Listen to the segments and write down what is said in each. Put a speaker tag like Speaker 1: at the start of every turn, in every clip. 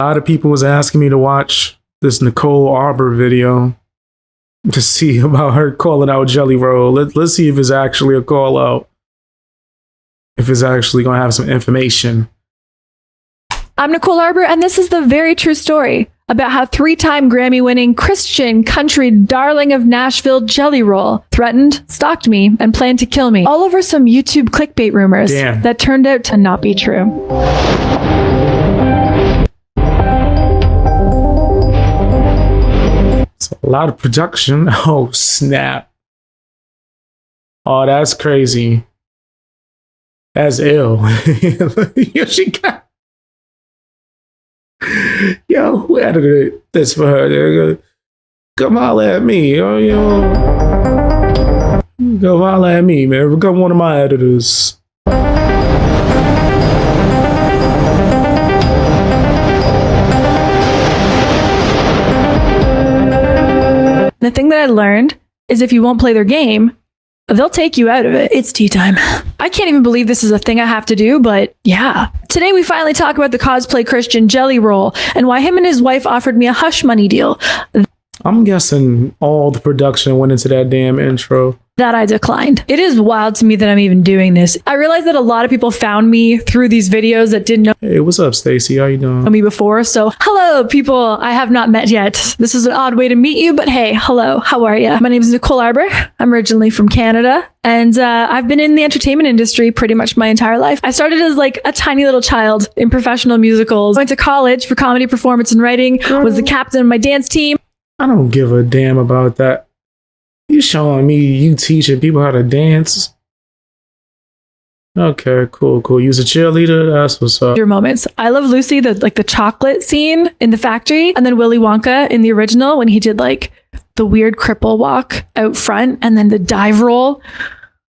Speaker 1: A lot of people was asking me to watch this Nicole Arbor video to see about her calling out Jelly Roll. Let's see if it's actually a call out. If it's actually going to have some information.
Speaker 2: I'm Nicole Arbor, and this is the very true story about how 3-time Grammy-winning Christian country darling of Nashville, Jelly Roll, threatened, stalked me, and planned to kill me, all over some YouTube clickbait rumors that turned out to not be true.
Speaker 1: It's a lot of production. Oh, snap. Oh, that's crazy. That's ill. Yo, she got... Yo, who edited this for her? Come holler at me. Yo. Go holler at me, man. Become one of my editors.
Speaker 2: The thing that I learned is if you won't play their game, they'll take you out of it. It's tea time. I can't even believe this is a thing I have to do, but yeah. Today we finally talk about the cosplay Christian Jelly Roll and why him and his wife offered me a hush money deal.
Speaker 1: I'm guessing all the production went into that damn intro.
Speaker 2: That I declined. It is wild to me that I'm even doing this. I realized that a lot of people found me through these videos that didn't know
Speaker 1: Hey, what's up, Stacy? How you doing?
Speaker 2: me before. So hello, people I have not met yet. This is an odd way to meet you, but hey, hello, how are you? My name is Nicole Arbor. I'm originally from Canada, and I've been in the entertainment industry pretty much my entire life. I started as like a tiny little child in professional musicals. Went to college for comedy performance and writing, was the captain of my dance team.
Speaker 1: I don't give a damn about that. You showing me you teaching people how to dance? Okay, cool. You was a cheerleader? That's what's up.
Speaker 2: Your moments. I Love Lucy, the chocolate scene in the factory, and then Willy Wonka in the original when he did like the weird cripple walk out front and then the dive roll.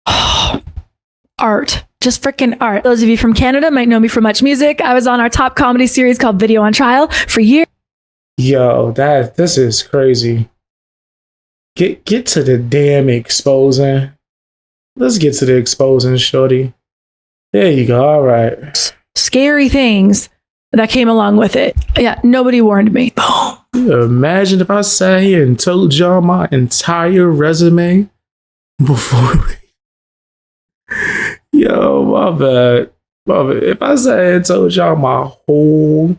Speaker 2: Oh, art. Just freaking art. Those of you from Canada might know me from Much Music. I was on our top comedy series called Video on Trial for years.
Speaker 1: Yo, this is crazy. Get to the damn exposing. Let's get to the exposing, shorty. There you go. All right.
Speaker 2: Scary things that came along with it. Yeah, nobody warned me. Boom.
Speaker 1: Yeah, imagine if I sat here and told y'all my entire resume before. Yo, my bad. If I sat here and told y'all my whole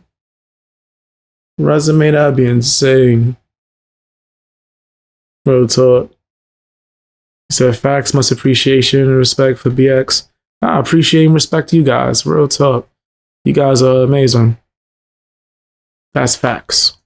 Speaker 1: resume, that'd be insane. Real talk. He said, facts, much appreciation and respect for BX. I appreciate and respect you guys. Real talk. You guys are amazing. That's facts.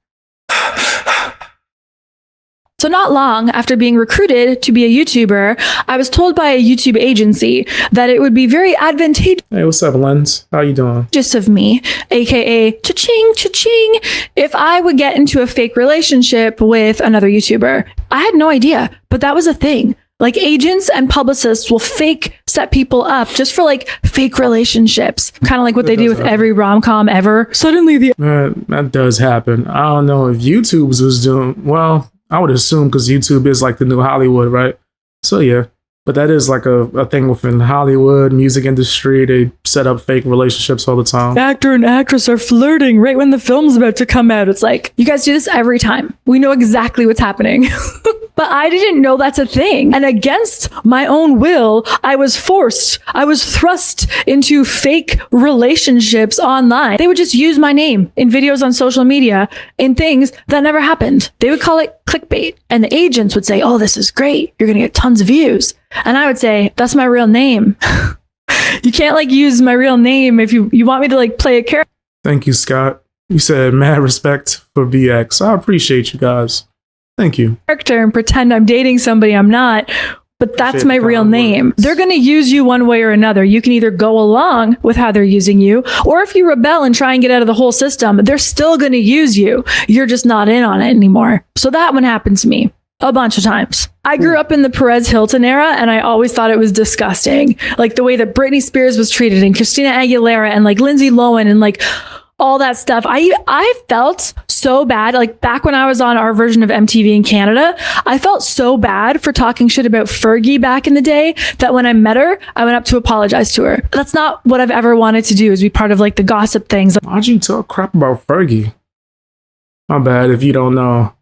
Speaker 2: So not long after being recruited to be a YouTuber, I was told by a YouTube agency that it would be very advantageous.
Speaker 1: Hey, what's up, Lens? How you doing?
Speaker 2: Of me, aka cha-ching, cha-ching, if I would get into a fake relationship with another YouTuber. I had no idea, but that was a thing. Like agents and publicists will fake set people up just for like fake relationships. Kind of like what they do with every rom-com ever. Suddenly
Speaker 1: that does happen. I don't know if YouTube's was doing, well, I would assume because YouTube is like the new Hollywood, right? So yeah, but that is like a thing within Hollywood, music industry. They set up fake relationships all the time.
Speaker 2: Actor and actress are flirting right when the film's about to come out. It's like, you guys do this every time. We know exactly what's happening. But I didn't know that's a thing. And against my own will, I was thrust into fake relationships online. They would just use my name in videos on social media in things that never happened. They would call it clickbait. And the agents would say, oh, this is great. You're going to get tons of views. And I would say, that's my real name. You can't like use my real name if you want me to like play a character.
Speaker 1: Thank you, Scott. You said mad respect for BX. I appreciate you guys. Thank you.
Speaker 2: Character and pretend I'm dating somebody I'm not, but that's my real name. They're going to use you one way or another. You can either go along with how they're using you, or if you rebel and try and get out of the whole system, they're still going to use you. You're just not in on it anymore. So that one happened to me a bunch of times. I grew up in the Perez Hilton era, and I always thought it was disgusting. Like the way that Britney Spears was treated and Christina Aguilera and like Lindsay Lohan and like all that stuff. I felt so bad. Like back when I was on our version of MTV in Canada, I felt so bad for talking shit about Fergie back in the day that when I met her, I went up to apologize to her. That's not what I've ever wanted to do, is be part of like the gossip things.
Speaker 1: Why'd you talk crap about Fergie? My bad. If you don't know,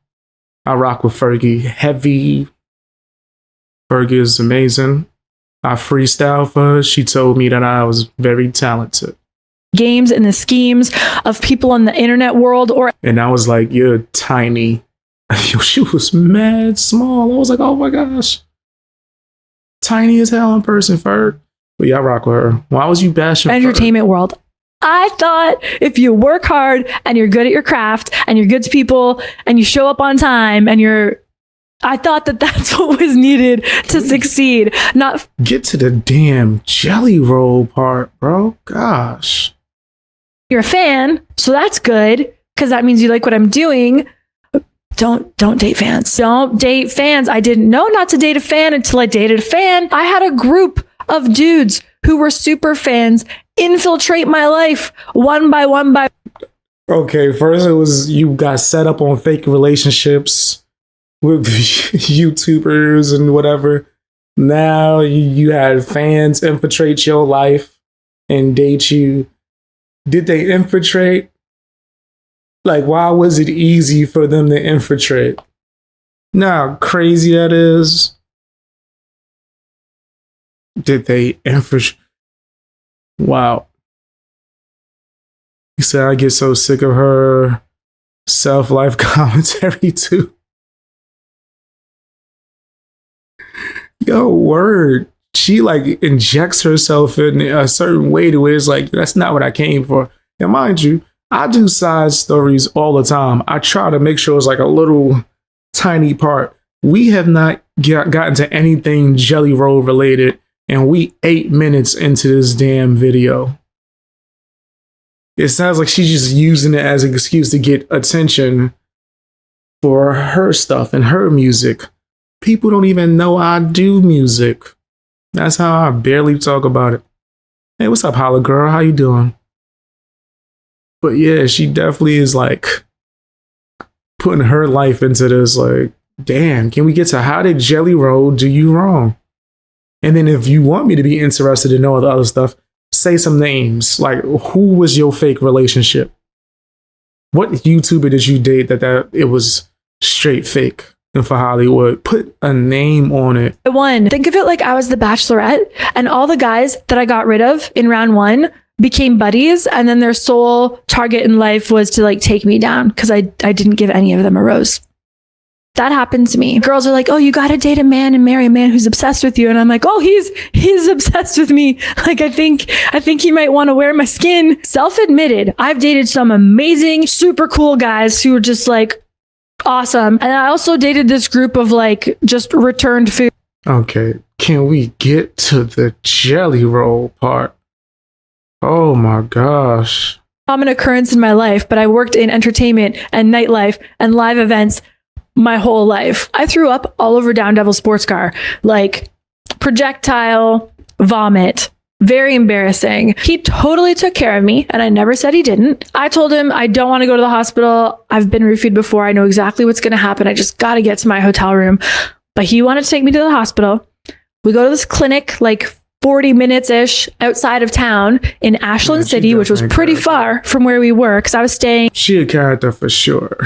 Speaker 1: I rock with Fergie heavy. Fergie is amazing. I freestyle for her. She told me that I was very talented.
Speaker 2: Games and the schemes of people in the internet world,
Speaker 1: and I was like, you're tiny. She was mad small. I was like, oh my gosh. Tiny as hell in person, Ferg. But yeah, I rock with her. Why was you bashing
Speaker 2: entertainment world? I thought if you work hard and you're good at your craft and you're good to people and you show up on time and I thought that that's what was needed to succeed. Not
Speaker 1: get to the damn jelly roll part, bro. Gosh.
Speaker 2: You're a fan, so that's good because that means you like what I'm doing. Don't date fans. Don't date fans. I didn't know not to date a fan until I dated a fan. I had a group of dudes who were super fans infiltrate my life one by one.
Speaker 1: Okay, first it was you got set up on fake relationships with YouTubers and whatever. Now you had fans infiltrate your life and date you. Did they infiltrate? Like, why was it easy for them to infiltrate? Now, how crazy that is. Did they infiltrate? Wow. You said I get so sick of her self-life commentary too. Yo, word. She like injects herself in a certain way to where it's like, that's not what I came for. And mind you, I do side stories all the time. I try to make sure it's like a little tiny part. We have not gotten to anything Jelly Roll related, and we 8 minutes into this damn video. It sounds like she's just using it as an excuse to get attention for her stuff and her music. People don't even know I do music. That's how I barely talk about it. Hey, what's up, Holla Girl? How you doing? But yeah, she definitely is like putting her life into this. Like, damn, can we get to how did Jelly Roll do you wrong? And then if you want me to be interested in know the other stuff, say some names. Like, who was your fake relationship? What YouTuber did you date that it was straight fake? And for Hollywood, put a name on it.
Speaker 2: One, think of it like I was the Bachelorette, and all the guys that I got rid of in round one became buddies, and then their sole target in life was to like take me down because I didn't give any of them a rose. That happened to me. Girls are like, oh, you got to date a man and marry a man who's obsessed with you. And I'm like, oh, he's obsessed with me. Like, I think he might want to wear my skin. Self-admitted, I've dated some amazing, super cool guys who were just like awesome. And I also dated this group of like just returned food.
Speaker 1: Okay, can we get to the Jelly Roll part? Oh my gosh.
Speaker 2: Common occurrence in my life, but I worked in entertainment and nightlife and live events my whole life. I threw up all over Down Devil sports car, like projectile vomit. Very embarrassing. He totally took care of me, and I never said he didn't. I told him I don't want to go to the hospital. I've been roofied before. I know exactly what's going to happen. I just got to get to my hotel room. But he wanted to take me to the hospital. We go to this clinic like 40 minutes-ish outside of town in Ashland City, which was pretty far from where we were because I was staying.
Speaker 1: She a character for sure.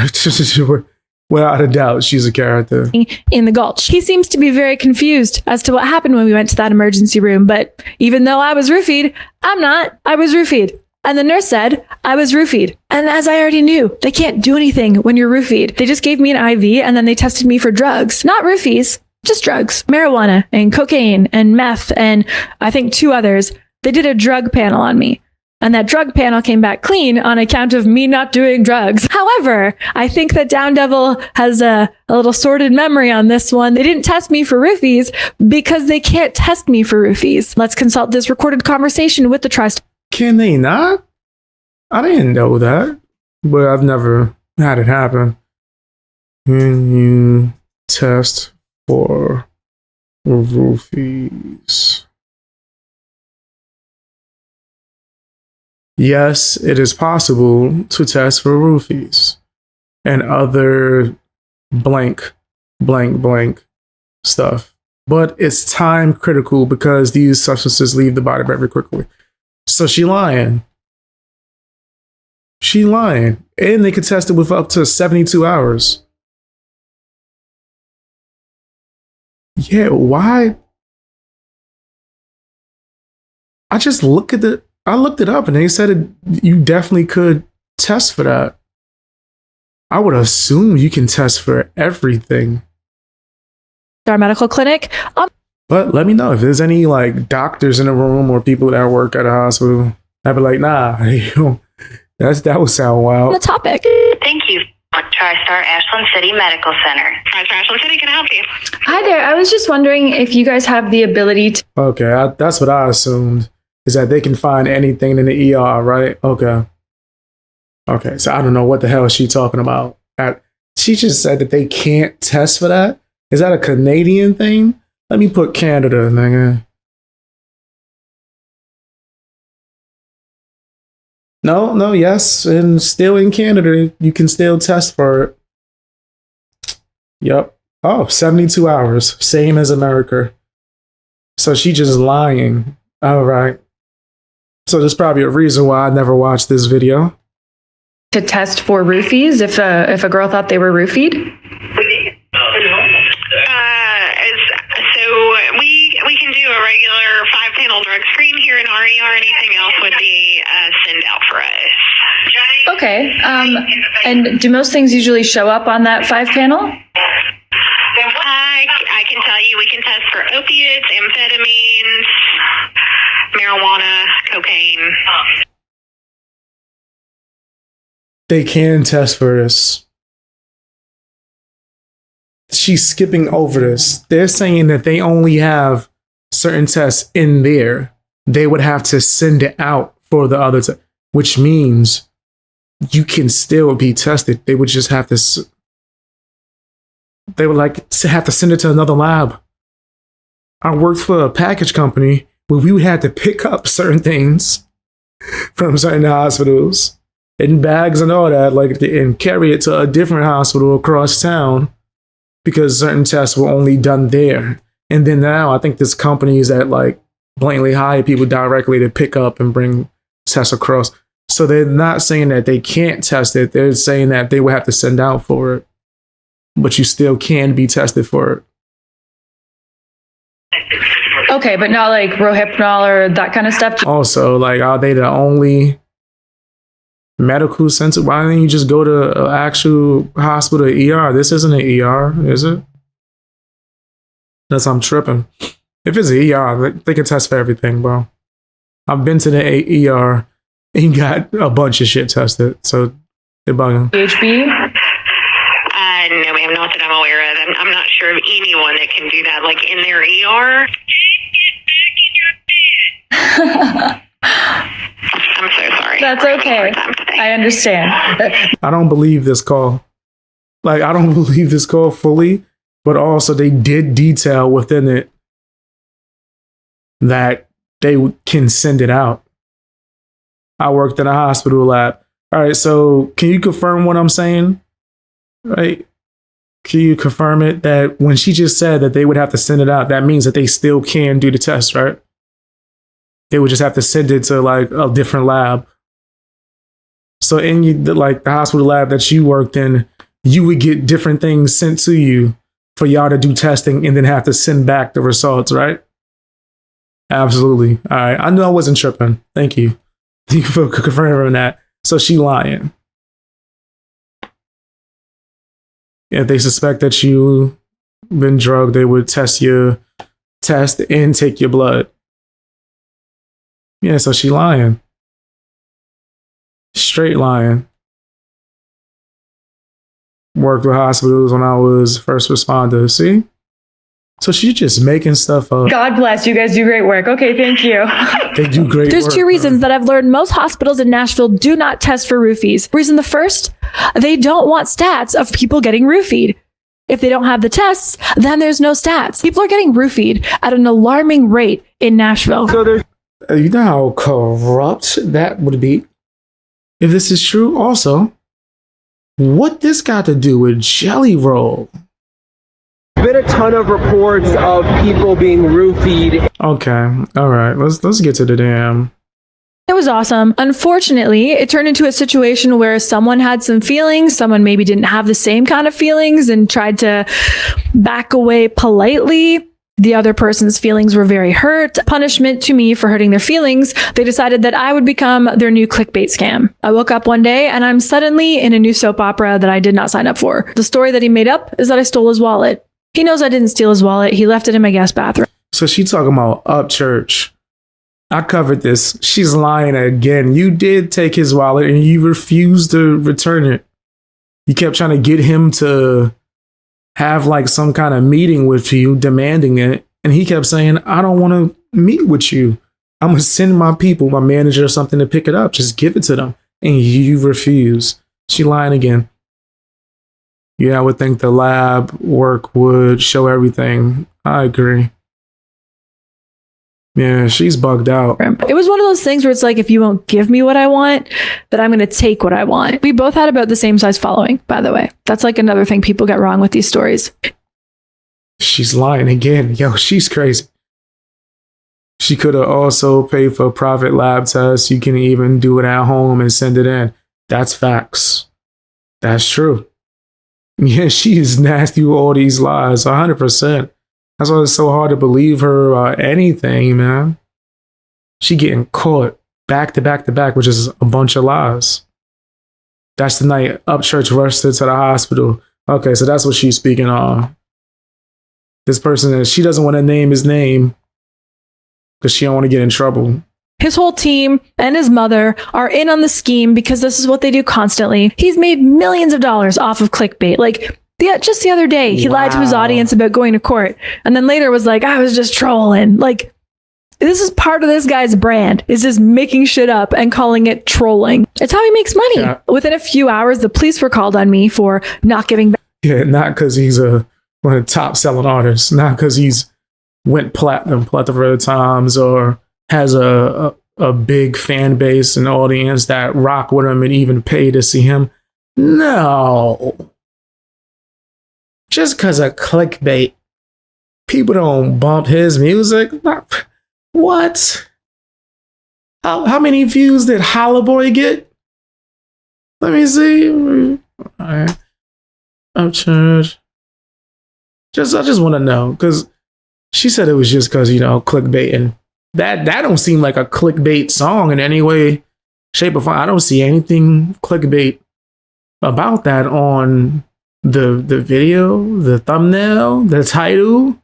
Speaker 1: Without a doubt, she's a character.
Speaker 2: In the Gulch. He seems to be very confused as to what happened when we went to that emergency room. But even though I was roofied, I'm not. I was roofied. And the nurse said I was roofied. And as I already knew, they can't do anything when you're roofied. They just gave me an IV and then they tested me for drugs. Not roofies, just drugs. Marijuana and cocaine and meth and I think 2 others. They did a drug panel on me. And that drug panel came back clean on account of me not doing drugs. However, I think that Down Devil has a little sordid memory on this one. They didn't test me for roofies because they can't test me for roofies. Let's consult this recorded conversation with the trust.
Speaker 1: Can they not? I didn't know that, but I've never had it happen. Can you test for roofies? yes, it is possible to test for roofies and other blank, blank stuff. But it's time critical because these substances leave the body very quickly. So she lying. She lying. And they could test it with up to 72 hours. Yeah, why? I just look at I looked it up and they said you definitely could test for that. I would assume you can test for everything.
Speaker 2: Our medical clinic.
Speaker 1: But let me know if there's any like doctors in the room or people that work at a hospital. I'd be like, nah, that would sound wild.
Speaker 2: The topic.
Speaker 3: Thank you. TriStar Ashland City Medical Center. TriStar Ashland City, can I help you?
Speaker 4: Hi there. I was just wondering if you guys have the ability to.
Speaker 1: Okay, that's what I assumed, is that they can find anything in the ER, right? Okay, so I don't know what the hell is she talking about. She just said that they can't test for that. Is that a Canadian thing? Let me put Canada, nigga. No, yes, and still in Canada, you can still test for it. Yep. Oh, 72 hours, same as America. So she just lying. All right. So there's probably a reason why I never watched this video.
Speaker 4: To test for roofies if a girl thought they were roofied?
Speaker 3: So we can do a regular 5-panel drug screen here in RER. Anything else would be send out for us.
Speaker 4: Okay. And do most things usually show up on that 5-panel?
Speaker 3: I can tell you we can test for opiates, amphetamines, marijuana, cocaine.
Speaker 1: They can test for this. She's skipping over this. They're saying that they only have certain tests in there. They would have to send it out for the other test, which means you can still be tested. They would just have to. They would have to send it to another lab. I worked for a package company where we would have to pick up certain things from certain hospitals in bags and all that, and carry it to a different hospital across town because certain tests were only done there. And then now I think there's companies that blatantly hire people directly to pick up and bring tests across. So they're not saying that they can't test it. They're saying that they would have to send out for it, but you still can be tested for it.
Speaker 4: Okay, but not like Rohypnol or that kind of stuff?
Speaker 1: Also, are they the only medical center? Why don't you just go to an actual hospital, ER? This isn't an ER, is it? Unless I'm tripping. If it's an ER, they can test for everything, bro. I've been to the ER and got a bunch of shit tested, so they're bugging.
Speaker 4: PHB?
Speaker 3: No, ma'am, not that I'm aware of. I'm not sure of anyone that can do that, in their ER. I'm so sorry.
Speaker 4: That's okay. I understand.
Speaker 1: I don't believe this call. I don't believe this call fully, but also they did detail within it that they can send it out. I worked in a hospital lab. All right, so can you confirm what I'm saying? Right? Can you confirm it that when she just said that they would have to send it out, that means that they still can do the test, right? They would just have to send it to a different lab. So in the hospital lab that you worked in, you would get different things sent to you for y'all to do testing and then have to send back the results, right? Absolutely. All right. I knew I wasn't tripping. Thank you. Thank you for confirming that. So she lying. If they suspect that you've been drugged, they would test and take your blood. Yeah, so she lying. Straight lying. Worked with hospitals when I was first responder. See? So she's just making stuff up.
Speaker 4: God bless. You guys do great work. Okay, thank you.
Speaker 1: They do great
Speaker 2: There's
Speaker 1: work.
Speaker 2: two reasons that I've learned most hospitals in Nashville do not test for roofies. Reason the first, they don't want stats of people getting roofied. If they don't have the tests, then there's no stats. People are getting roofied at an alarming rate in Nashville.
Speaker 1: So You know how corrupt that would be if this is true. Also, what this got to do with Jelly Roll?
Speaker 5: Been a ton of reports of people being roofied.
Speaker 1: Okay, all right. Let's get to the damn.
Speaker 2: It was awesome. Unfortunately, it turned into a situation where someone had some feelings, someone maybe didn't have the same kind of feelings and tried to back away politely. The other person's feelings were very hurt. Punishment to me for hurting their feelings, they decided that I would become their new clickbait scam. I woke up one day and I'm suddenly in a new soap opera that I did not sign up for. The story that he made up is that I stole his wallet. He knows I didn't steal his wallet. He left it in my guest bathroom.
Speaker 1: So she talking about Upchurch. I covered this. She's lying again. You did take his wallet and you refused to return it. You kept trying to get him to have like some kind of meeting with you, demanding it. And he kept saying, I don't want to meet with you. I'm going to send my people, my manager or something to pick it up. Just give it to them. And you refuse. She lying again. Yeah, I would think the lab work would show everything. I agree. Yeah, she's bugged out.
Speaker 2: It was one of those things where it's like, if you won't give me what I want, then I'm going to take what I want. We both had about the same size following, by the way. That's like another thing people get wrong with these stories.
Speaker 1: She's lying again. Yo, she's crazy. She could have also paid for a private lab test. You can even do it at home and send it in. That's facts. That's true. Yeah, she is nasty with all these lies, 100%. That's why it's so hard to believe her or anything, man. She getting caught back to back to back, which is a bunch of lies. That's the night Upchurch rushed her to the hospital. Okay, so that's what she's speaking on. This person, she doesn't want to name his name because she don't want to get in trouble.
Speaker 2: His whole team and his mother are in on the scheme because this is what they do constantly. He's made millions of dollars off of clickbait. Like, just the other day, he lied to his audience about going to court. And then later was like, I was just trolling. Like, this is part of this guy's brand, is just making shit up and calling it trolling. It's how he makes money. Yeah. Within a few hours, the police were called on me for not giving back.
Speaker 1: Yeah, not because he's one of the top selling artists. Not because he's went platinum for the times or has a big fan base and audience that rock with him and even pay to see him. No. Just because of clickbait, people don't bump his music. What? How many views did Holla Boy get? Let me see. All right. Upchurch. I just want to know, because she said it was just because, clickbait, and that don't seem like a clickbait song in any way, shape, or form. I don't see anything clickbait about that on the video, the thumbnail, the title.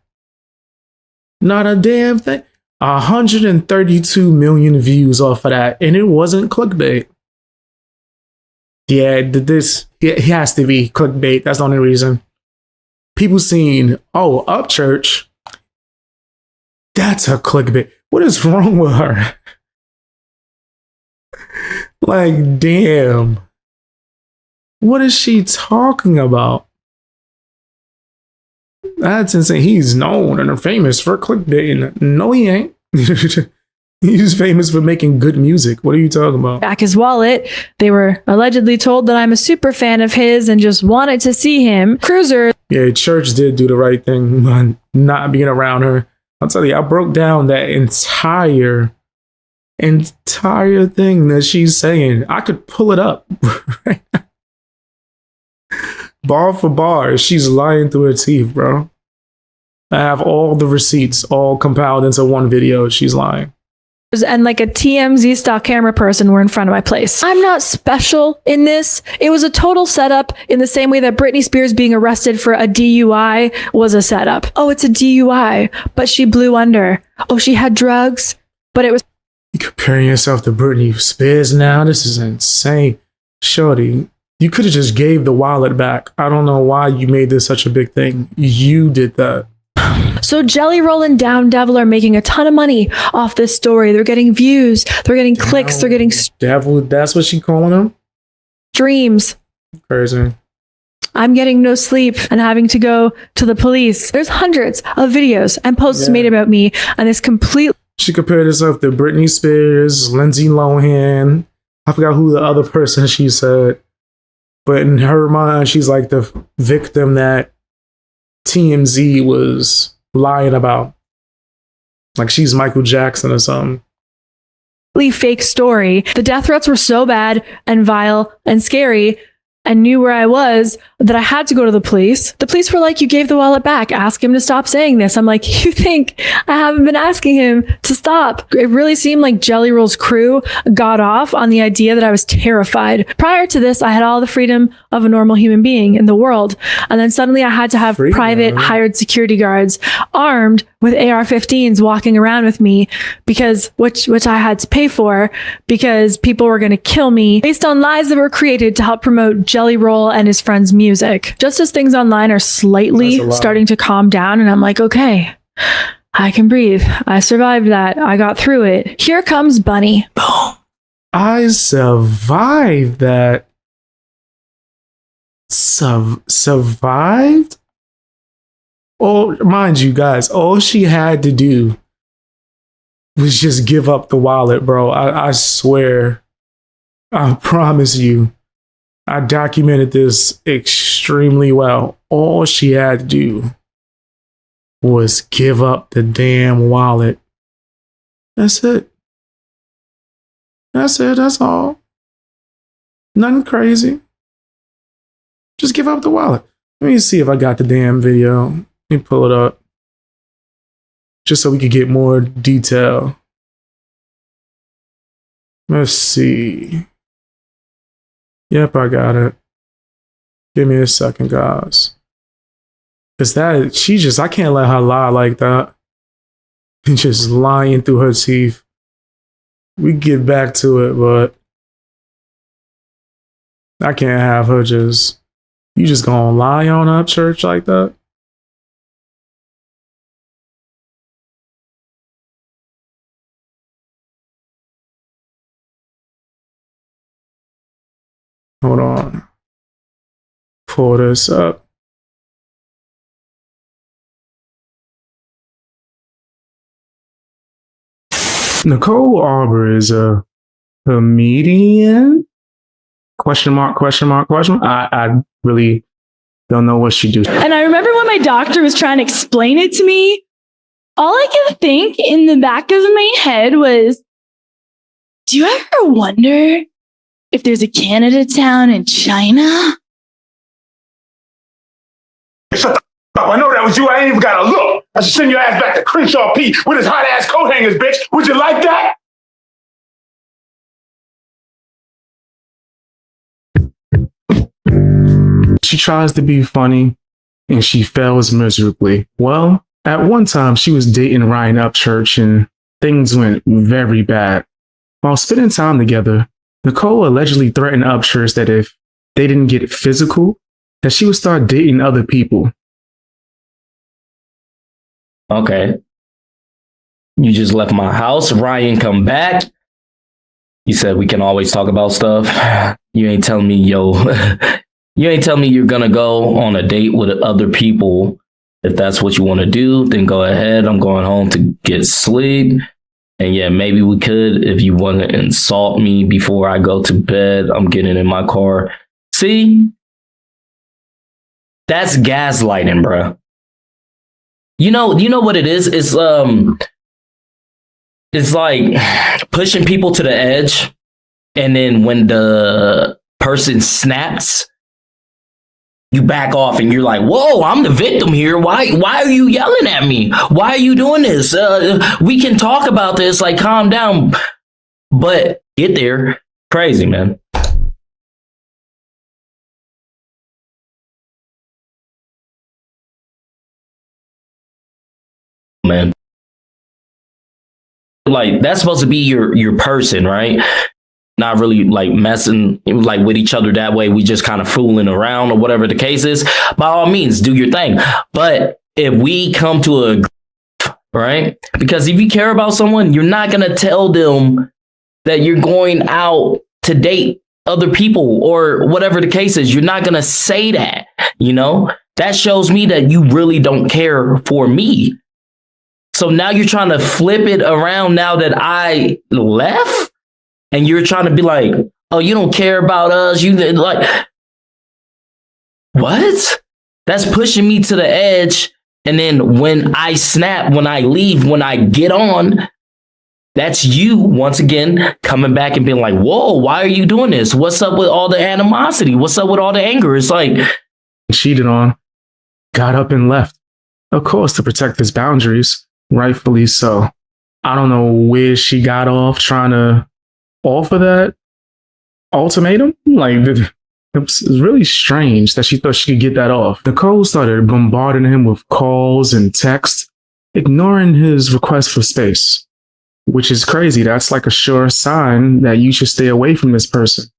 Speaker 1: Not a damn thing. 132 million views off of that, and it wasn't clickbait. Yeah, he has to be clickbait. That's the only reason. People seen, Upchurch. That's a clickbait. What is wrong with her? Like, damn. What is she talking about? That's insane. He's known and famous for clickbait. No, he ain't. He's famous for making good music. What are you talking about?
Speaker 2: Back his wallet. They were allegedly told that I'm a super fan of his and just wanted to see him. Cruiser.
Speaker 1: Yeah, Church did do the right thing by not being around her. I'll tell you, I broke down that entire thing that she's saying. I could pull it up right now. Bar for bar, she's lying through her teeth, bro. I have all the receipts all compiled into one video. She's lying.
Speaker 2: And like a TMZ style camera person were in front of my place. I'm not special in this. It was a total setup in the same way that Britney Spears being arrested for a DUI was a setup. Oh, it's a DUI, but she blew under. Oh, she had drugs, but it was.
Speaker 1: You comparing yourself to Britney Spears now? This is insane. Shorty, you could have just gave the wallet back. I don't know why you made this such a big thing. You did that.
Speaker 2: So Jelly Roll and Down Devil are making a ton of money off this story. They're getting views. They're getting clicks. They're getting...
Speaker 1: Devil, that's what she calling them?
Speaker 2: Dreams.
Speaker 1: Crazy.
Speaker 2: I'm getting no sleep and having to go to the police. There's hundreds of videos and posts made about me, and this complete...
Speaker 1: She compared herself to Britney Spears, Lindsay Lohan. I forgot who the other person she said. But in her mind, she's like the victim that TMZ was lying about. Like she's Michael Jackson or something.
Speaker 2: Fake story. The death threats were so bad and vile and scary and knew where I was that I had to go to the police. The police were like, you gave the wallet back. Ask him to stop saying this. I'm like, you think I haven't been asking him to stop? It really seemed like Jelly Roll's crew got off on the idea that I was terrified. Prior to this, I had all the freedom of a normal human being in the world. And then suddenly I had to have private hired security guards armed with AR-15s walking around with me because which I had to pay for because people were going to kill me based on lies that were created to help promote Jelly Roll and his friends' music. Just as things online are slightly starting to calm down and I'm like, okay, I can breathe. I survived that. I got through it. Here comes Bunnie. Boom.
Speaker 1: I survived that. Survived? Oh, mind you guys, all she had to do was just give up the wallet, bro. I swear. I promise you. I documented this extremely well. All she had to do was give up the damn wallet. That's it. That's it. That's all. Nothing crazy. Just give up the wallet. Let me see if I got the damn video. Let me pull it up. Just so we could get more detail. Let's see. Yep, I got it. Give me a second, guys. Cause I can't let her lie like that. Just lying through her teeth. We get back to it, but I can't have her you just gonna lie on Upchurch like that? Hold on. Pull this up. Nicole Arbor is a comedian? Question mark. I really don't know what she do.
Speaker 6: And I remember when my doctor was trying to explain it to me, all I could think in the back of my head was, do you ever wonder if there's a Canada town in China?
Speaker 7: Shut up. I know that was you. I ain't even got to look. I should send your ass back to Crenshaw P with his hot ass coat hangers, bitch. Would you like that?
Speaker 1: She tries to be funny and she fails miserably. Well, at one time she was dating Ryan Upchurch and things went very bad. While spending time together, Nicole allegedly threatened Upchurch that if they didn't get physical, that she would start dating other people.
Speaker 8: Okay. You just left my house. Ryan come back. You said we can always talk about stuff. You ain't telling me, you ain't telling me you're going to go on a date with other people. If that's what you want to do, then go ahead. I'm going home to get sleep. And yeah, maybe we could, if you want to insult me before I go to bed, I'm getting in my car. See? That's gaslighting, bro. You know what it is? It's like pushing people to the edge. And then when the person snaps, you back off and you're like, whoa, I'm the victim here. Why are you yelling at me? Why are you doing this? We can talk about this, like calm down. But get there. Crazy, man. Man. Like that's supposed to be your person, right? Not really like messing like with each other that way. We just kind of fooling around or whatever the case is. By all means, do your thing. But if we come to a right, because if you care about someone, you're not gonna tell them that you're going out to date other people or whatever the case is. You're not gonna say that. That shows me that you really don't care for me. So now you're trying to flip it around now that I left, and you're trying to be like, oh, you don't care about us. You like, what? That's pushing me to the edge. And then when I snap, when I leave, when I get on, that's you once again coming back and being like, whoa, why are you doing this? What's up with all the animosity? What's up with all the anger? It's like,
Speaker 1: cheated on, got up and left. Of course, to protect his boundaries, rightfully so. I don't know where she got off trying to offer that ultimatum. Like, it was really strange that she thought she could get that off. Nicole started bombarding him with calls and texts, ignoring his request for space, which is crazy. That's like a sure sign that you should stay away from this person.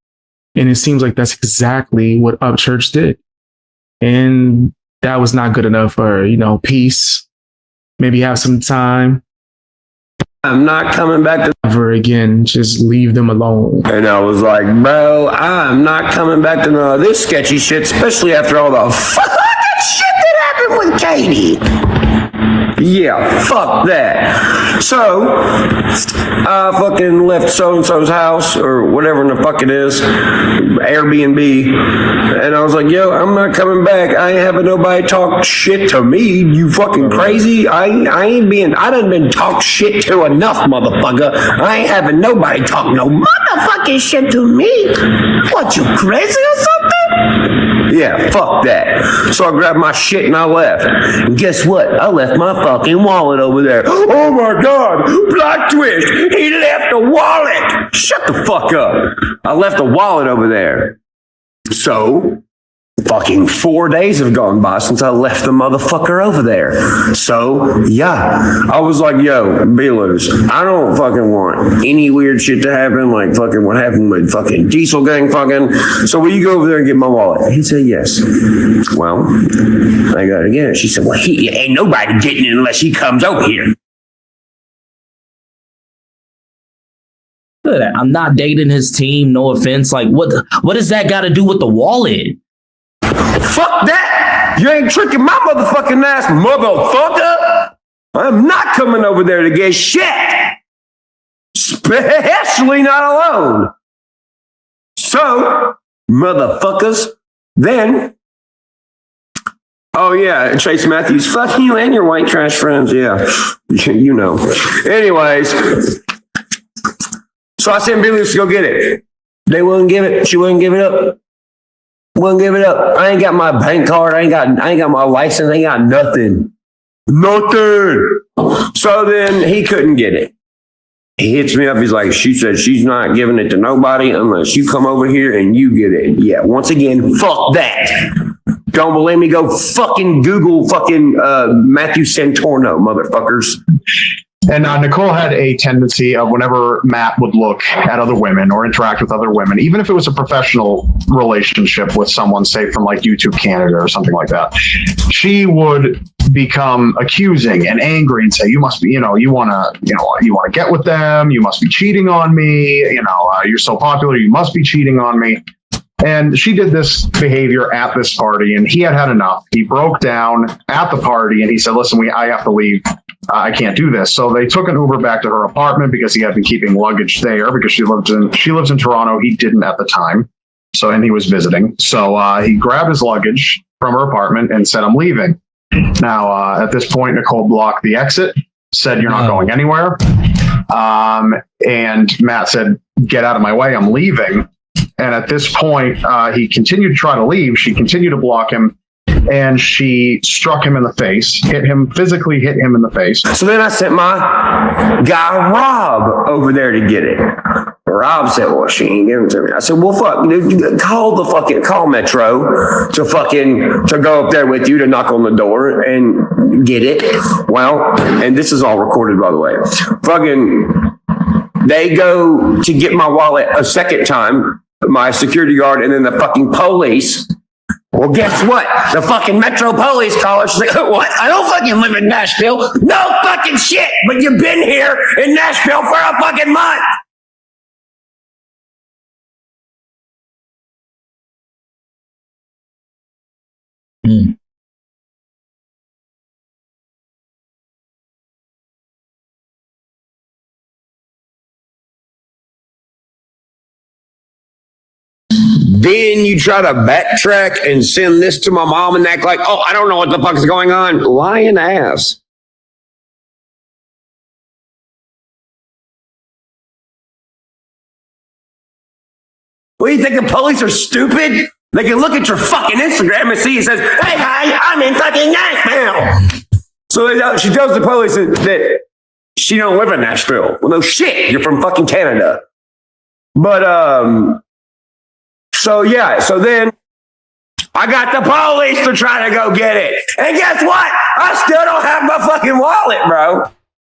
Speaker 1: And it seems like that's exactly what Upchurch did. And that was not good enough for her. You know, peace, maybe have some time.
Speaker 9: I'm not coming back to
Speaker 1: Ever again, just leave them alone.
Speaker 9: And I was like, bro, I'm not coming back to none of this sketchy shit, especially after all the fucking shit that happened with Katie. Yeah, fuck that. So, I fucking left so-and-so's house, or whatever in the fuck it is, Airbnb, and I was like, yo, I'm not coming back. I ain't having nobody talk shit to me. You fucking crazy? I done been talked shit to enough, motherfucker. I ain't having nobody talk no motherfucking shit to me. What, you crazy or something? Yeah, fuck that. So I grabbed my shit and I left. And guess what? I left my fucking wallet over there. Oh my God, plot twist. He left a wallet. Shut the fuck up. I left a wallet over there. So, fucking 4 days have gone by since I left the motherfucker over there. So, yeah, I was like, yo, B-Loose, I don't fucking want any weird shit to happen, like fucking what happened with fucking Diesel Gang fucking. So will you go over there and get my wallet? He said, yes. Well, I got it again. She said, well, he ain't nobody getting it unless he comes over here.
Speaker 8: Look at that. I'm not dating his team. No offense. Like, what does that got to do with the wallet?
Speaker 9: Fuck that! You ain't tricking my motherfucking ass, motherfucker! I'm not coming over there to get shit! Especially not alone! So, motherfuckers, then... Oh yeah, Chase Matthews, fuck you and your white trash friends, yeah. You know. Anyways, so I sent Billy to go get it. They wouldn't give it, she wouldn't give it up. Wouldn't give it up. I ain't got my bank card. I ain't got my license. I ain't got nothing. Nothing. So then he couldn't get it. He hits me up. He's like, she said she's not giving it to nobody unless you come over here and you get it. Yeah, once again, fuck that. Don't believe me? Go fucking Google fucking Matthew Santorno, motherfuckers.
Speaker 10: And Nicole had a tendency of whenever Matt would look at other women or interact with other women, even if it was a professional relationship with someone, say from like YouTube Canada or something like that, she become accusing and angry and say, you must be, you want to get with them. You must be cheating on me. You're so popular. You must be cheating on me. And she did this behavior at this party, and he had enough. He broke down at the party, and he said, listen, I have to leave. I can't do this. So they took an Uber back to her apartment because he had been keeping luggage there because she lives in Toronto. He didn't at the time. And he was visiting. So he grabbed his luggage from her apartment and said, I'm leaving. Now, at this point, Nicole blocked the exit, said, you're not going anywhere. And Matt said, get out of my way. I'm leaving. And at this point, he continued to try to leave. She continued to block him. And she struck him in the face, physically hit him in the face.
Speaker 9: So then I sent my guy Rob over there to get it. Rob said, well, she ain't giving it to me. I said, well, fuck, call Metro to go up there with you to knock on the door and get it. Well, and this is all recorded, by the way. Fucking, they go to get my wallet a second time, my security guard, and then the fucking police. Well, guess what? The fucking Metro Police caller, she's like, what? I don't fucking live in Nashville. No fucking shit, but you've been here in Nashville for a fucking month. then you try to backtrack and send this to my mom and act like, oh, I don't know what the fuck is going on. Lying ass. What do you think, the police are stupid? They can look at your fucking Instagram and see it says, hey, hi, I'm in fucking Nashville. So she tells the police that she don't live in Nashville. Well, no shit, you're from fucking Canada. But, so then I got the police to try to go get it. And guess what? I still don't have my fucking wallet, bro.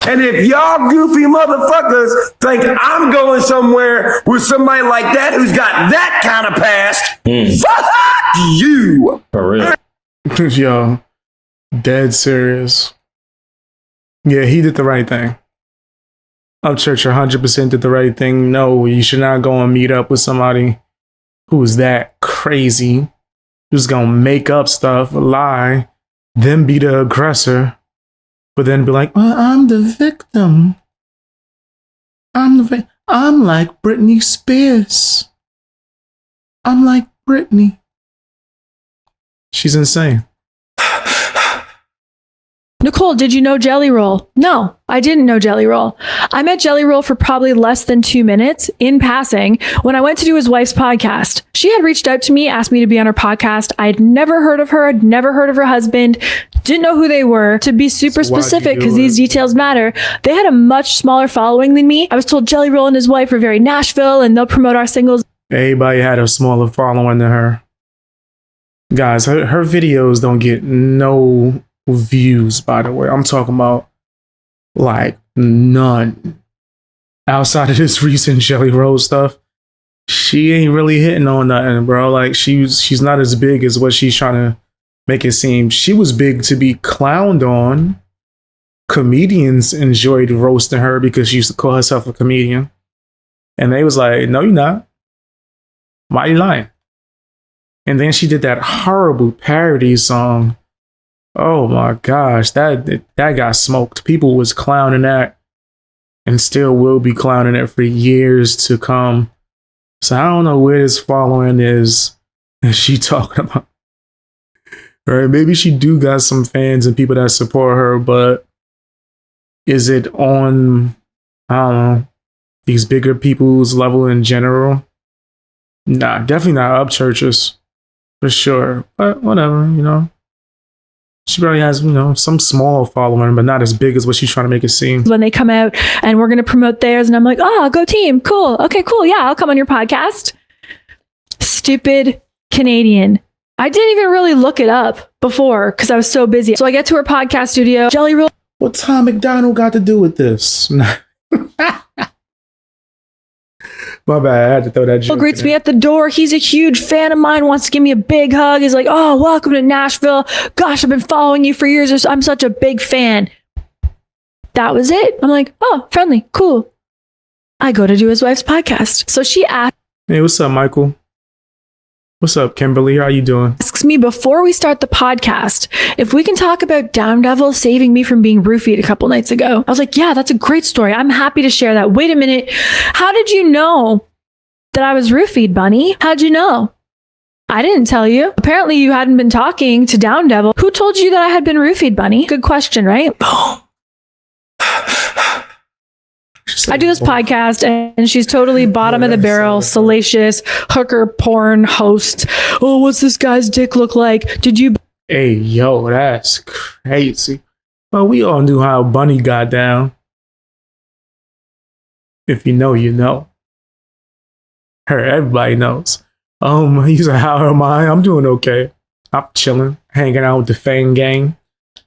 Speaker 9: And if y'all goofy motherfuckers think I'm going somewhere with somebody like that who's got that kind of past, fuck you.
Speaker 8: For real.
Speaker 1: Yo, dead serious. Yeah, he did the right thing. Upchurch 100% did the right thing. No, you should not go and meet up with somebody who is that crazy, who's gonna make up stuff, lie, then be the aggressor. But then be like, well, I'm the victim. I'm like Britney Spears. I'm like Britney. She's insane.
Speaker 2: Nicole, did you know Jelly Roll? No, I didn't know Jelly Roll. I met Jelly Roll for probably less than 2 minutes in passing when I went to do his wife's podcast. She had reached out to me, asked me to be on her podcast. I'd never heard of her. I'd never heard of her husband. Didn't know who they were. To be super specific, because these details matter, they had a much smaller following than me. I was told Jelly Roll and his wife are very Nashville and they'll promote our singles.
Speaker 1: Everybody had a smaller following than her. Guys, her videos don't get no views, by the way. I'm talking about like none. Outside of this recent Jelly Roll stuff, she ain't really hitting on nothing, bro. Like she's not as big as what she's trying to make it seem. She was big to be clowned on. Comedians enjoyed roasting her because she used to call herself a comedian. And they was like, no, you're not. Why are you lying? And then she did that horrible parody song. Oh my gosh, that got smoked. People was clowning that and still will be clowning it for years to come. So I don't know where this following is she talking about. Right? Maybe she do got some fans and people that support her, but is it on, I don't know, these bigger people's level in general? Nah, definitely not Upchurches. For sure. But whatever, you know. She probably has, you know, some small following, but not as big as what she's trying to make it seem.
Speaker 2: When they come out and we're going to promote theirs, and I'm like, oh, go team. Cool. Okay, cool. Yeah, I'll come on your podcast. Stupid Canadian. I didn't even really look it up before because I was so busy. So I get to her podcast studio. Jelly Roll.
Speaker 1: What Tom McDonald got to do with this? My bad, I had to throw that joke.
Speaker 2: Greets me at the door. He's a huge fan of mine, wants to give me a big hug. He's like, oh, welcome to Nashville. Gosh, I've been following you for years. I'm such a big fan. That was it. I'm like, oh, friendly, cool. I go to do his wife's podcast. So she asked,
Speaker 1: hey, what's up, Michael? What's up, Kimberly? How you doing?
Speaker 2: Asks me before we start the podcast if we can talk about Down Devil saving me from being roofied a couple nights ago. I was like, yeah, that's a great story. I'm happy to share that. Wait a minute. How did you know that I was roofied, Bunnie? How'd you know? I didn't tell you. Apparently you hadn't been talking to Down Devil. Who told you that I had been roofied, Bunnie? Good question, right? I do this podcast and she's totally bottom of the barrel, salacious, hooker porn host. Oh, what's this guy's dick look like? Did you?
Speaker 1: Hey, yo, that's crazy. Well, we all knew how Bunnie got down. If you know, you know. Everybody knows. He's like, how am I? I'm doing okay. I'm chilling, hanging out with the Fang gang.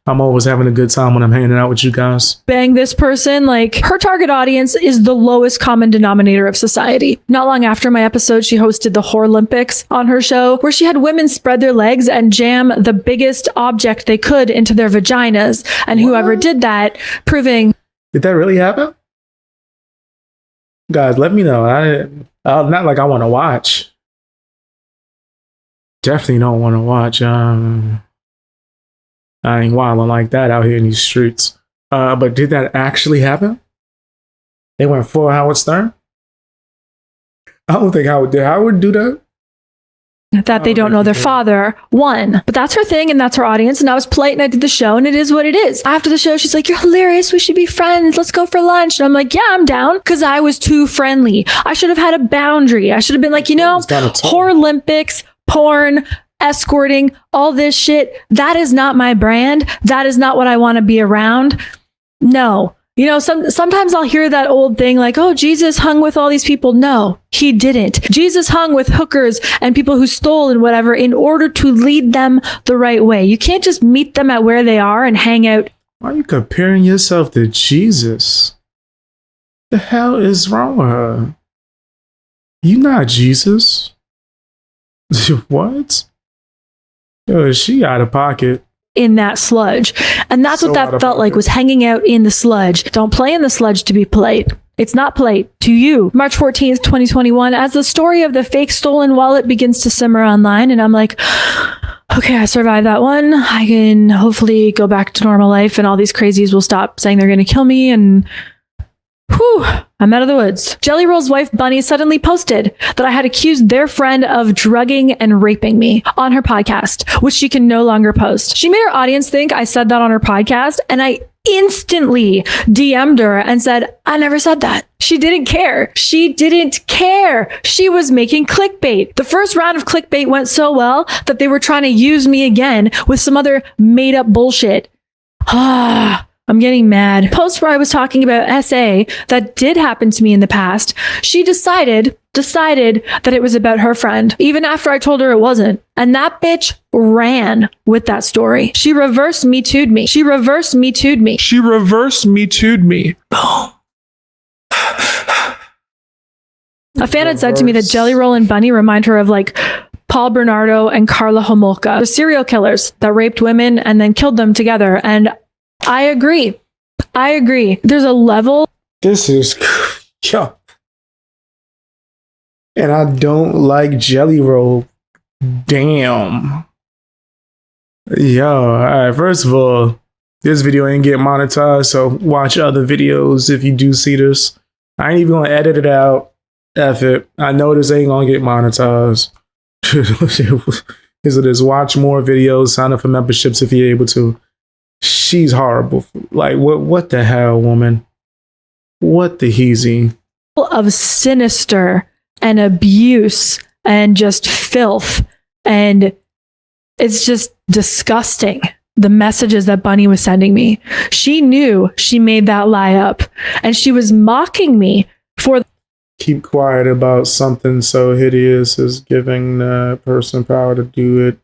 Speaker 1: I'm always having a good time when I'm hanging out with you guys.
Speaker 2: Bang this person. Like, her target audience is the lowest common denominator of society. Not long after my episode, she hosted the Whore Olympics on her show, where she had women spread their legs and jam the biggest object they could into their vaginas. And whoever did that, proving...
Speaker 1: Did that really happen? Guys, let me know. Not like I want to watch. Definitely don't want to watch. I ain't wilding like that out here in these streets. But did that actually happen? They went for Howard Stern? I don't think Howard did. Howard do that?
Speaker 2: that they don't know their father. One, but that's her thing and that's her audience. And I was polite and I did the show and it is what it is. After the show, she's like, "You're hilarious. We should be friends. Let's go for lunch." And I'm like, "Yeah, I'm down." Because I was too friendly. I should have had a boundary. I should have been like, horror Olympics, porn, escorting, all this shit. That is not my brand. That is not what I want to be around. No. Sometimes I'll hear that old thing like, "Oh, Jesus hung with all these people." No, he didn't. Jesus hung with hookers and people who stole and whatever in order to lead them the right way. You can't just meet them at where they are and hang out.
Speaker 1: Why are you comparing yourself to Jesus? The hell is wrong with her? You not Jesus. What? Yo, she out of pocket.
Speaker 2: In that sludge. And that's what that felt like, was hanging out in the sludge. Don't play in the sludge to be polite. It's not polite to you. March 14th, 2021, as the story of the fake stolen wallet begins to simmer online. And I'm like, okay, I survived that one. I can hopefully go back to normal life and all these crazies will stop saying they're going to kill me. And whew, I'm out of the woods. Jelly Roll's wife, Bunnie, suddenly posted that I had accused their friend of drugging and raping me on her podcast, which she can no longer post. She made her audience think I said that on her podcast, and I instantly DM'd her and said, "I never said that." She didn't care. She didn't care. She was making clickbait. The first round of clickbait went so well that they were trying to use me again with some other made up bullshit. I'm getting mad. Post where I was talking about SA that did happen to me in the past. She decided that it was about her friend, even after I told her it wasn't. And that bitch ran with that story. She reverse Me Too'd me. She reverse Me Too'd me.
Speaker 11: She reverse Me Too'd me.
Speaker 2: Boom. A fan had said to me that Jelly Roll and Bunnie remind her of like Paul Bernardo and Carla Homolka, the serial killers that raped women and then killed them together. And I agree. There's a level.
Speaker 1: This is, yo. And I don't like Jelly Roll. Damn. Yo, all right. First of all, this video ain't getting monetized, so watch other videos if you do see this. I ain't even gonna edit it out. F it. I know this ain't gonna get monetized. Is it is watch more videos, sign up for memberships if you're able to. She's horrible. Like, what the hell, woman? What the heezy?
Speaker 2: Of sinister and abuse and just filth. And it's just disgusting, the messages that Bunnie was sending me. She knew she made that lie up. And she was mocking me for...
Speaker 1: Keep quiet about something so hideous as giving the person power to do it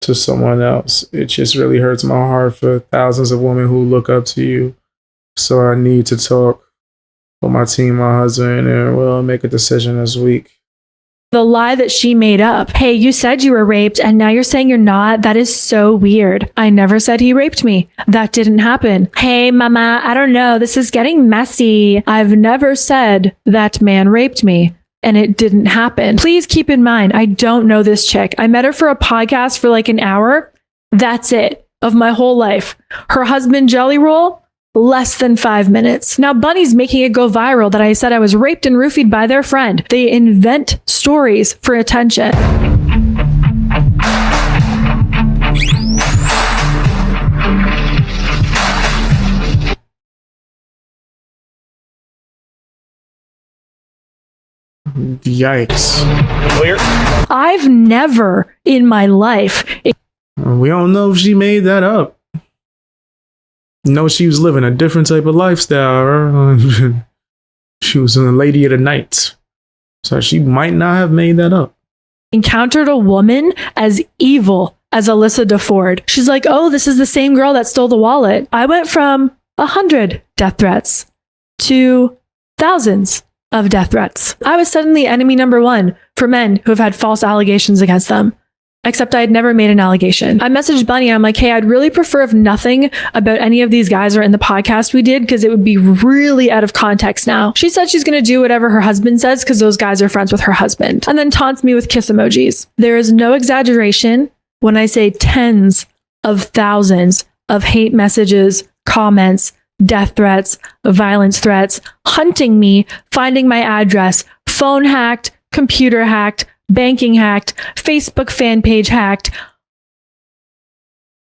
Speaker 1: to someone else. It just really hurts my heart for thousands of women who look up to you. So I need to talk with my team, my husband, and we'll make a decision this week.
Speaker 2: The lie that she made up. Hey, you said you were raped and now you're saying you're not. That is so weird. I never said he raped me. That didn't happen. Hey, mama, I don't know. This is getting messy. I've never said that man raped me. And it didn't happen. Please keep in mind, I don't know this chick. I met her for a podcast for like an hour. That's it. Of my whole life. Her husband, Jelly Roll, less than 5 minutes. Now, Bunnie's making it go viral that I said I was raped and roofied by their friend. They invent stories for attention.
Speaker 1: Yikes.
Speaker 11: Clear?
Speaker 2: I've never in my life...
Speaker 1: We don't know if she made that up. No, she was living a different type of lifestyle. She was a lady of the night. So she might not have made that up.
Speaker 2: Encountered a woman as evil as Alyssa DeFord. She's like, "Oh, this is the same girl that stole the wallet." I went from 100 death threats to thousands of death threats. I was suddenly enemy number one for men who have had false allegations against them. Except I had never made an allegation. I messaged Bunnie. I'm like, "Hey, I'd really prefer if nothing about any of these guys are in the podcast we did, because it would be really out of context now." She said she's going to do whatever her husband says because those guys are friends with her husband. And then taunts me with kiss emojis. There is no exaggeration when I say tens of thousands of hate messages, comments, death threats, violence threats, hunting me, finding my address, phone hacked, computer hacked, banking hacked, Facebook fan page hacked.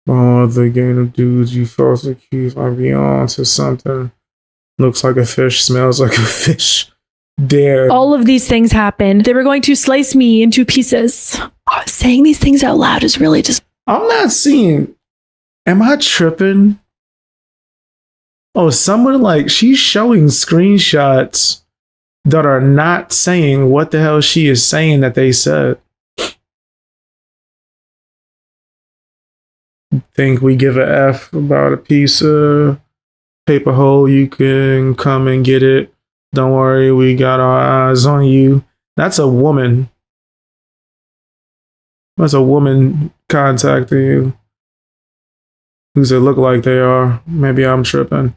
Speaker 1: Oh, the gang of dudes you false accused might be on to something. Looks like a fish, smells like a fish. Dare.
Speaker 2: All of these things happened. They were going to slice me into pieces. Saying these things out loud is really just...
Speaker 1: I'm not seeing... Am I tripping? Oh, someone like... She's showing screenshots that are not saying what the hell she is saying that they said. Think we give a F about a piece of paper hole? You can come and get it. Don't worry, we got our eyes on you. That's a woman. That's a woman contacting you. Who's it look like they are? Maybe I'm tripping.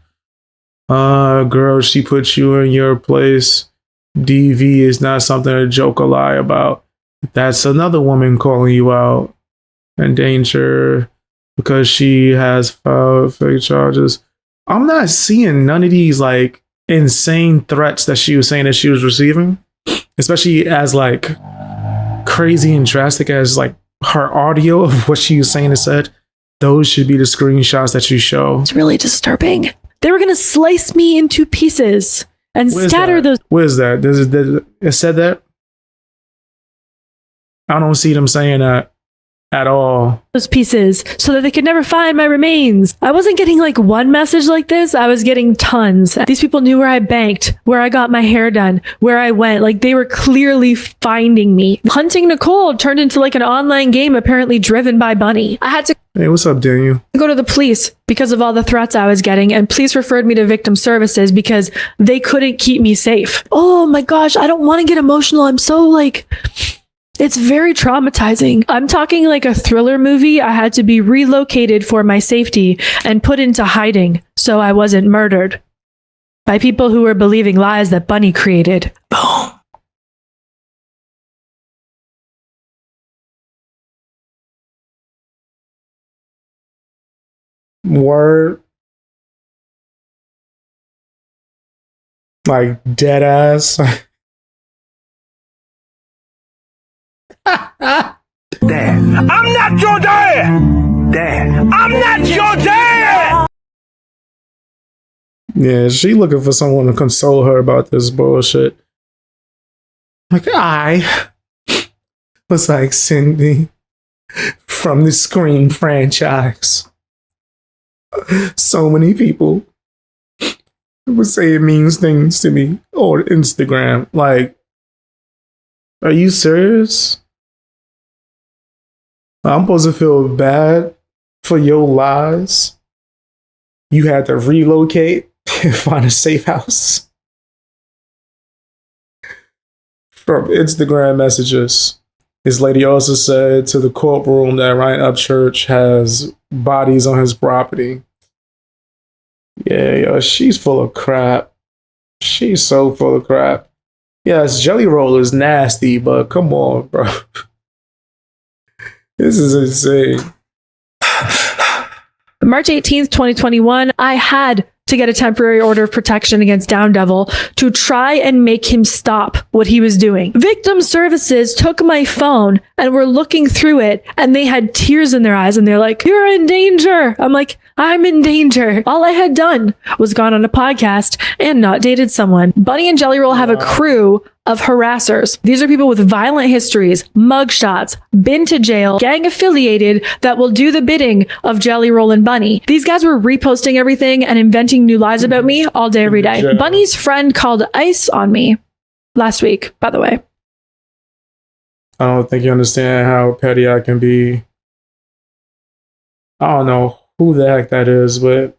Speaker 1: Girl, she put you in your place. DV is not something to joke or lie about. That's another woman calling you out. In danger because she has filed fake charges. I'm not seeing none of these like insane threats that she was saying that she was receiving, especially as like crazy and drastic as like her audio of what she was saying and said. Those should be the screenshots that you show.
Speaker 2: It's really disturbing. They were going to slice me into pieces and scatter those.
Speaker 1: Where's that? Does it said that? I don't see them saying that at all.
Speaker 2: Those pieces so that they could never find my remains. I wasn't getting like one message like this. I was getting tons. These people knew where I banked, where I got my hair done, where I went. Like they were clearly finding me. Hunting Nicole turned into like an online game apparently driven by Bunnie. I had to
Speaker 1: Hey, what's up, Daniel?
Speaker 2: go to the police because of all the threats I was getting, and police referred me to victim services because they couldn't keep me safe. Oh my gosh, I don't want to get emotional. I'm so like... It's very traumatizing. I'm talking like a thriller movie. I had to be relocated for my safety and put into hiding so I wasn't murdered by people who were believing lies that Bunnie created. Boom.
Speaker 1: Word. Like dead ass.
Speaker 7: Dad, I'm not your dad. Dad, I'm not your dad.
Speaker 1: Yeah, she looking for someone to console her about this bullshit. Like, I was like Cindy from the Scream franchise. So many people would say it means things to me on Instagram. Like, are you serious? I'm supposed to feel bad for your lies. You had to relocate and find a safe house. From Instagram messages. This lady also said to the courtroom that Ryan Upchurch has bodies on his property. Yeah, yo, she's full of crap. She's so full of crap. Yes, Jelly Roll is nasty, but come on, bro. This is insane.
Speaker 2: March 18th, 2021, I had to get a temporary order of protection against Down Devil to try and make him stop what he was doing. Victim services took my phone and were looking through it, and they had tears in their eyes, and they're like, "You're in danger." I'm like, I'm in danger. All I had done was gone on a podcast and not dated someone. Bunnie and Jelly Roll have a crew of harassers. These are people with violent histories, mugshots, been to jail, gang affiliated that will do the bidding of Jelly Roll and Bunnie. These guys were reposting everything and inventing new lies about me all day, every day. Bunnie's friend called ICE on me last week, by the way.
Speaker 1: I don't think you understand how petty I can be. I don't know who the heck that is, but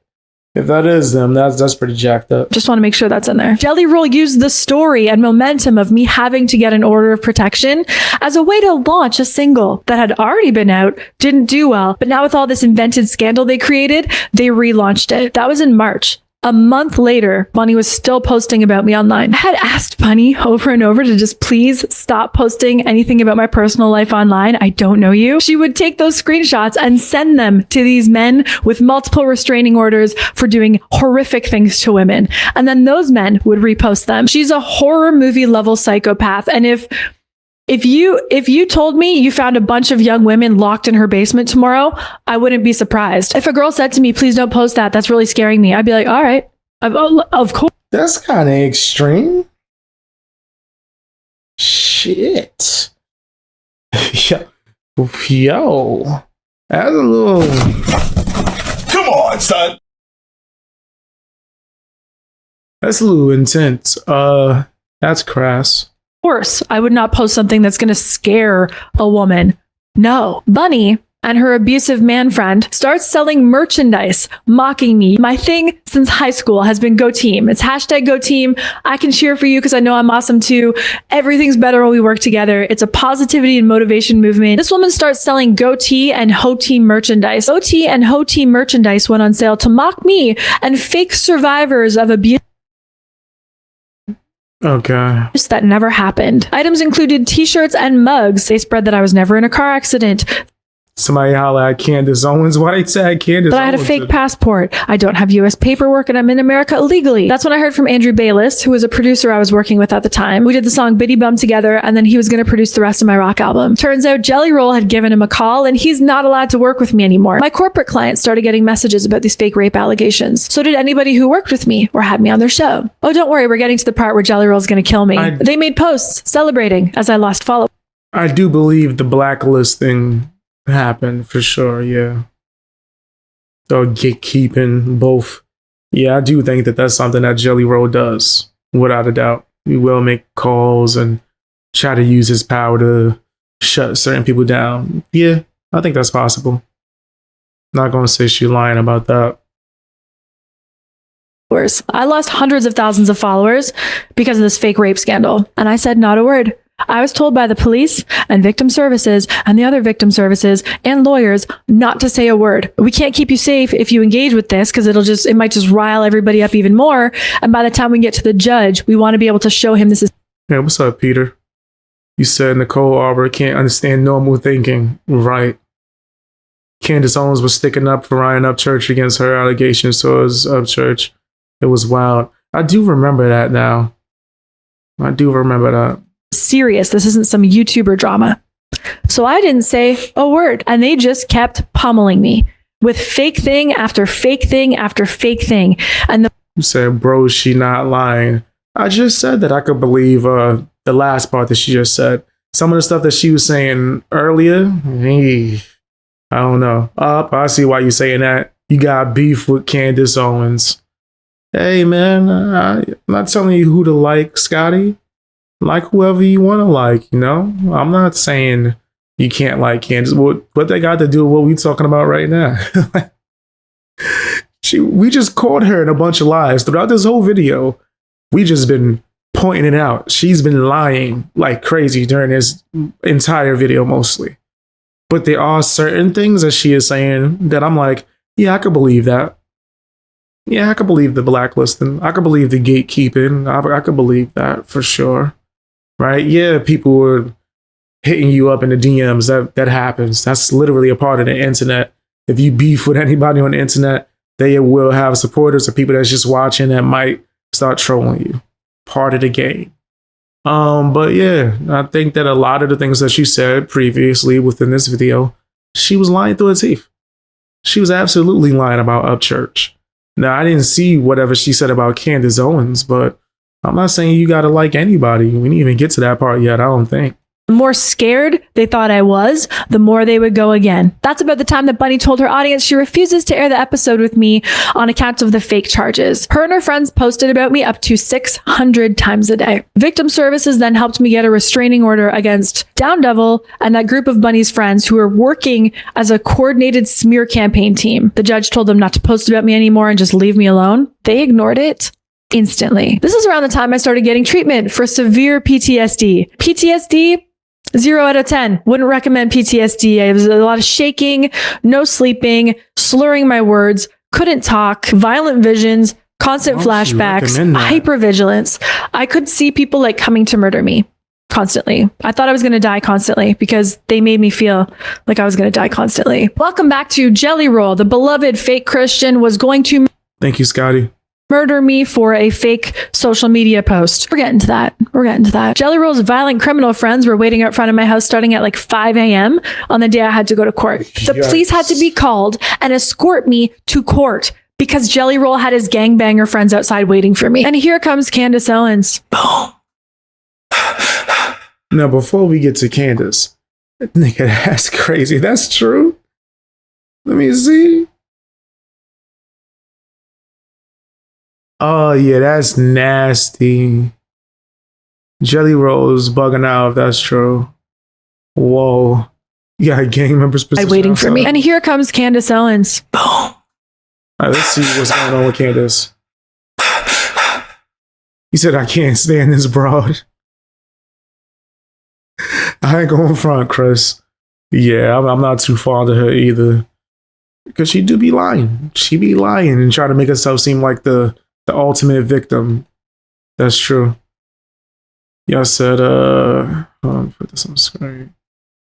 Speaker 1: if that is them, that's pretty jacked up.
Speaker 2: Just want to make sure that's in there. Jelly Roll used the story and momentum of me having to get an order of protection as a way to launch a single that had already been out, didn't do well, but now with all this invented scandal they created, they relaunched it. That was in March. A month later, Bunnie was still posting about me online. I had asked Bunnie over and over to just please stop posting anything about my personal life online. I don't know you. She would take those screenshots and send them to these men with multiple restraining orders for doing horrific things to women. And then those men would repost them. She's a horror movie level psychopath. And if If you told me you found a bunch of young women locked in her basement tomorrow, I wouldn't be surprised. If a girl said to me, please don't post that, that's really scaring me, I'd be like, all right, of course.
Speaker 1: That's kind of extreme. Shit. Yo. That's a little...
Speaker 7: Come on, son.
Speaker 1: That's a little intense. That's crass.
Speaker 2: Of course, I would not post something that's going to scare a woman. No. Bunnie and her abusive man friend starts selling merchandise, mocking me. My thing since high school has been Go Team. It's hashtag Go Team. I can cheer for you because I know I'm awesome too. Everything's better when we work together. It's a positivity and motivation movement. This woman starts selling Go Tee and Ho Team merchandise. Go Tee and Ho Team merchandise went on sale to mock me and fake survivors of abuse.
Speaker 1: Okay.
Speaker 2: That never happened. Items included t-shirts and mugs. They spread that I was never in a car accident.
Speaker 1: Somebody holla at Candace Owens. Why they tag Candace Owens?
Speaker 2: But I had a fake passport. I don't have U.S. paperwork and I'm in America illegally. That's when I heard from Andrew Bayless, who was a producer I was working with at the time. We did the song Biddy Bum together and then he was going to produce the rest of my rock album. Turns out Jelly Roll had given him a call and he's not allowed to work with me anymore. My corporate clients started getting messages about these fake rape allegations. So did anybody who worked with me or had me on their show. Oh, don't worry. We're getting to the part where Jelly Roll is going to kill me. They made posts celebrating as I lost followers.
Speaker 1: I do believe the blacklisting happened for sure, yeah. Or gatekeeping, both. Yeah, I do think that that's something that Jelly Roll does, without a doubt. He will make calls and try to use his power to shut certain people down. Yeah, I think that's possible. Not gonna say she's lying about that.
Speaker 2: I lost hundreds of thousands of followers because of this fake rape scandal, and I said not a word. I was told by the police and victim services and the other victim services and lawyers not to say a word. We can't keep you safe if you engage with this because it might just rile everybody up even more. And by the time we get to the judge, we want to be able to show him this is.
Speaker 1: Hey, what's up, Peter? You said Nicole Arbor can't understand normal thinking. Right. Candace Owens was sticking up for Ryan Upchurch against her allegations, so it was Upchurch. It was wild. I do remember that now. I do remember that.
Speaker 2: Serious. This isn't some YouTuber drama. So I didn't say a word and they just kept pummeling me with fake thing after fake thing after fake thing. And
Speaker 1: you said, bro, she not lying. I just said that I could believe the last part that she just said. Some of the stuff that she was saying earlier, I don't know. I see why you're saying that. You got beef with Candace Owens. Hey, man, I'm not telling you who to like, Scotty. Like whoever you want to like, you know? I'm not saying you can't like Candace. What they got to do with what we talking about right now? We just caught her in a bunch of lies. Throughout this whole video, we just been pointing it out. She's been lying like crazy during this entire video mostly. But there are certain things that she is saying that I'm like, yeah, I could believe that. Yeah, I could believe the blacklisting. I could believe the gatekeeping. I could believe that for sure. Right? Yeah, people were hitting you up in the DMs. That happens. That's literally a part of the internet. If you beef with anybody on the internet, they will have supporters or people that's just watching that might start trolling you. Part of the game. But yeah, I think that a lot of the things that she said previously within this video, she was lying through her teeth. She was absolutely lying about Upchurch. Now, I didn't see whatever she said about Candace Owens, but I'm not saying you gotta like anybody. We didn't even get to that part yet, I don't think.
Speaker 2: The more scared they thought I was, the more they would go again. That's about the time that Bunnie told her audience she refuses to air the episode with me on account of the fake charges. Her and her friends posted about me up to 600 times a day. Victim services then helped me get a restraining order against Down Devil and that group of Bunnie's friends who were working as a coordinated smear campaign team. The judge told them not to post about me anymore and just leave me alone. They ignored it instantly. This is around the time I started getting treatment for severe PTSD. PTSD, 0 out of 10. Wouldn't recommend PTSD. It was a lot of shaking, no sleeping, slurring my words, couldn't talk, violent visions, constant flashbacks, hypervigilance. I could see people like coming to murder me constantly. I thought I was going to die constantly because they made me feel like I was going to die constantly. Welcome back to Jelly Roll. The beloved fake Christian was going to...
Speaker 1: Thank you, Scotty.
Speaker 2: murder me for a fake social media post. We're getting to that. Jelly Roll's violent criminal friends were waiting out front of my house starting at like 5 a.m. on the day I had to go to court. The police had to be called and escort me to court because Jelly Roll had his gangbanger friends outside waiting for me. And here comes Candace Owens. Boom.
Speaker 1: Now, before we get to Candace, nigga, that's crazy. That's true. Let me see. Oh, yeah, that's nasty. Jelly Roll's bugging out if that's true. Whoa. You got gang members
Speaker 2: waiting for me. And here comes Candace Owens. Boom.
Speaker 1: All right, let's see what's going on with Candace. He said, I can't stand this broad. I ain't going front, Chris. Yeah, I'm not too fond of her either. Because she do be lying. She be lying and try to make herself seem like the ultimate victim. That's true. Yeah, I said, hold on, put this on screen.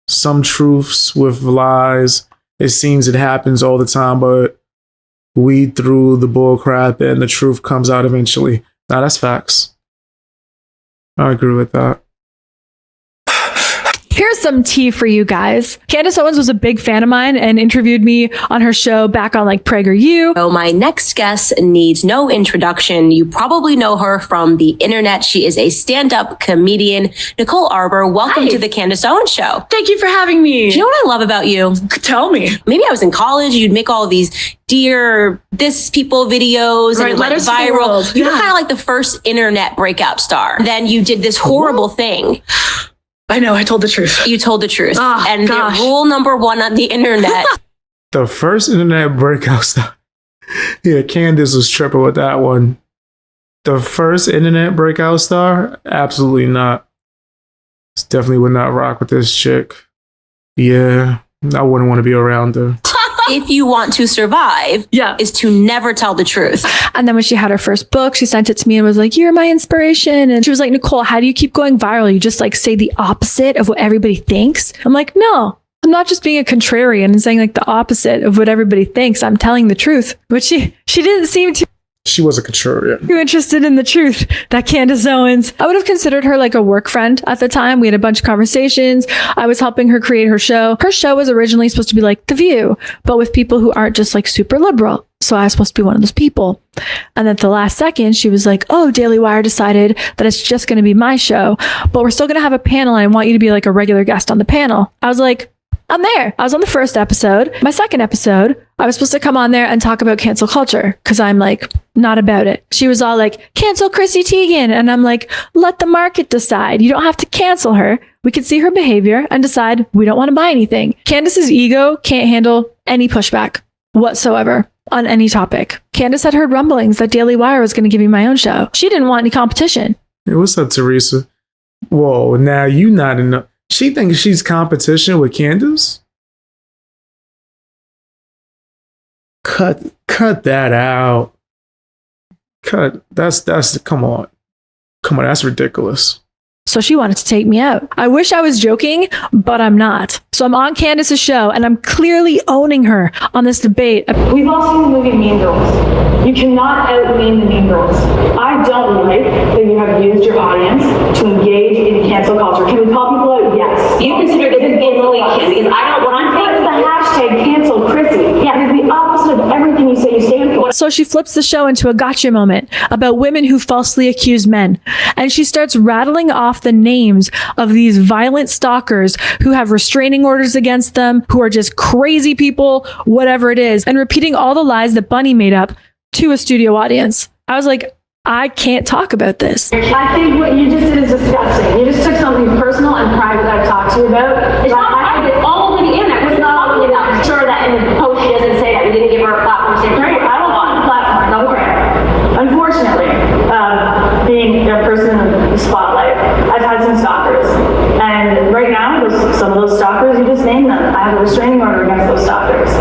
Speaker 1: Some truths with lies. It seems it happens all the time, but weed through the bull crap and the truth comes out eventually. Now that's facts. I agree with that.
Speaker 2: Here's some tea for you guys. Candace Owens was a big fan of mine and interviewed me on her show back on like PragerU.
Speaker 12: So my next guest needs no introduction. You probably know her from the internet. She is a stand-up comedian. Nicole Arbor, welcome to the Candace Owens Show.
Speaker 6: Thank you for having me.
Speaker 12: Do you know what I love about you?
Speaker 6: Tell me.
Speaker 12: Maybe I was in college. You'd make all these Dear This People videos and it went viral. You were kind of like the first internet breakout star. Then you did this horrible thing.
Speaker 6: I know, I told the truth.
Speaker 12: You told the truth.
Speaker 6: Oh,
Speaker 12: and the rule number one on the internet.
Speaker 1: The first internet breakout star. Yeah, Candace was tripping with that one. The first internet breakout star? Absolutely not. Definitely would not rock with this chick. Yeah, I wouldn't want to be around her.
Speaker 12: If you want to survive, is to never tell the truth.
Speaker 2: And then when she had her first book, she sent it to me and was like, you're my inspiration. And she was like, Nicole, how do you keep going viral? You just like say the opposite of what everybody thinks. I'm like, no, I'm not just being a contrarian and saying like the opposite of what everybody thinks. I'm telling the truth. But she didn't seem to.
Speaker 1: She was a contrarian.
Speaker 2: Too interested in the truth, that Candace Owens. I would have considered her like a work friend at the time. We had a bunch of conversations. I was helping her create her show. Her show was originally supposed to be like The View, but with people who aren't just like super liberal. So I was supposed to be one of those people. And then at the last second, she was like, oh, Daily Wire decided that it's just going to be my show, but we're still going to have a panel. And I want you to be like a regular guest on the panel. I was like, I'm there. I was on the first episode. My second episode, I was supposed to come on there and talk about cancel culture because I'm like, not about it. She was all like, cancel Chrissy Teigen. And I'm like, let the market decide. You don't have to cancel her. We can see her behavior and decide we don't want to buy anything. Candace's ego can't handle any pushback whatsoever on any topic. Candace had heard rumblings that Daily Wire was going to give me my own show. She didn't want any competition.
Speaker 1: Hey, what's up, Teresa? Whoa, now you not enough. She thinks she's competition with Candace? Cut that out. That's come on, that's ridiculous.
Speaker 2: So she wanted to take me out. I wish I was joking, but I'm not. So I'm on Candace's show and I'm clearly owning her on this debate.
Speaker 13: We've all seen the movie Mean Girls. You cannot out-mean the Mean Girls. I don't like that you have used your audience to engage in cancel culture. Can we call people out? Yes.
Speaker 12: You consider this insulation because I don't want to
Speaker 13: take the hashtag cancel Chrissy. Yeah, it's the opposite of everything you say you stand for.
Speaker 2: So she flips the show into a gotcha moment about women who falsely accuse men. And she starts rattling off the names of these violent stalkers who have restraining orders against them, who are just crazy people, whatever it is, and repeating all the lies that Bunnie made up to a studio audience. I was like, I can't talk about this.
Speaker 13: I think what you just did is disgusting. You just took something personal and private that I've talked to you about.
Speaker 12: It's not private, it's all over the internet. It's not all over the internet. I'm sure that in the post she doesn't say that. We didn't give her a platform.
Speaker 13: Right, I don't want a platform. Okay. Unfortunately, being a person in the spotlight, I've had some stalkers. And right now, some of those stalkers, you just named them. I have a restraining order against those stalkers.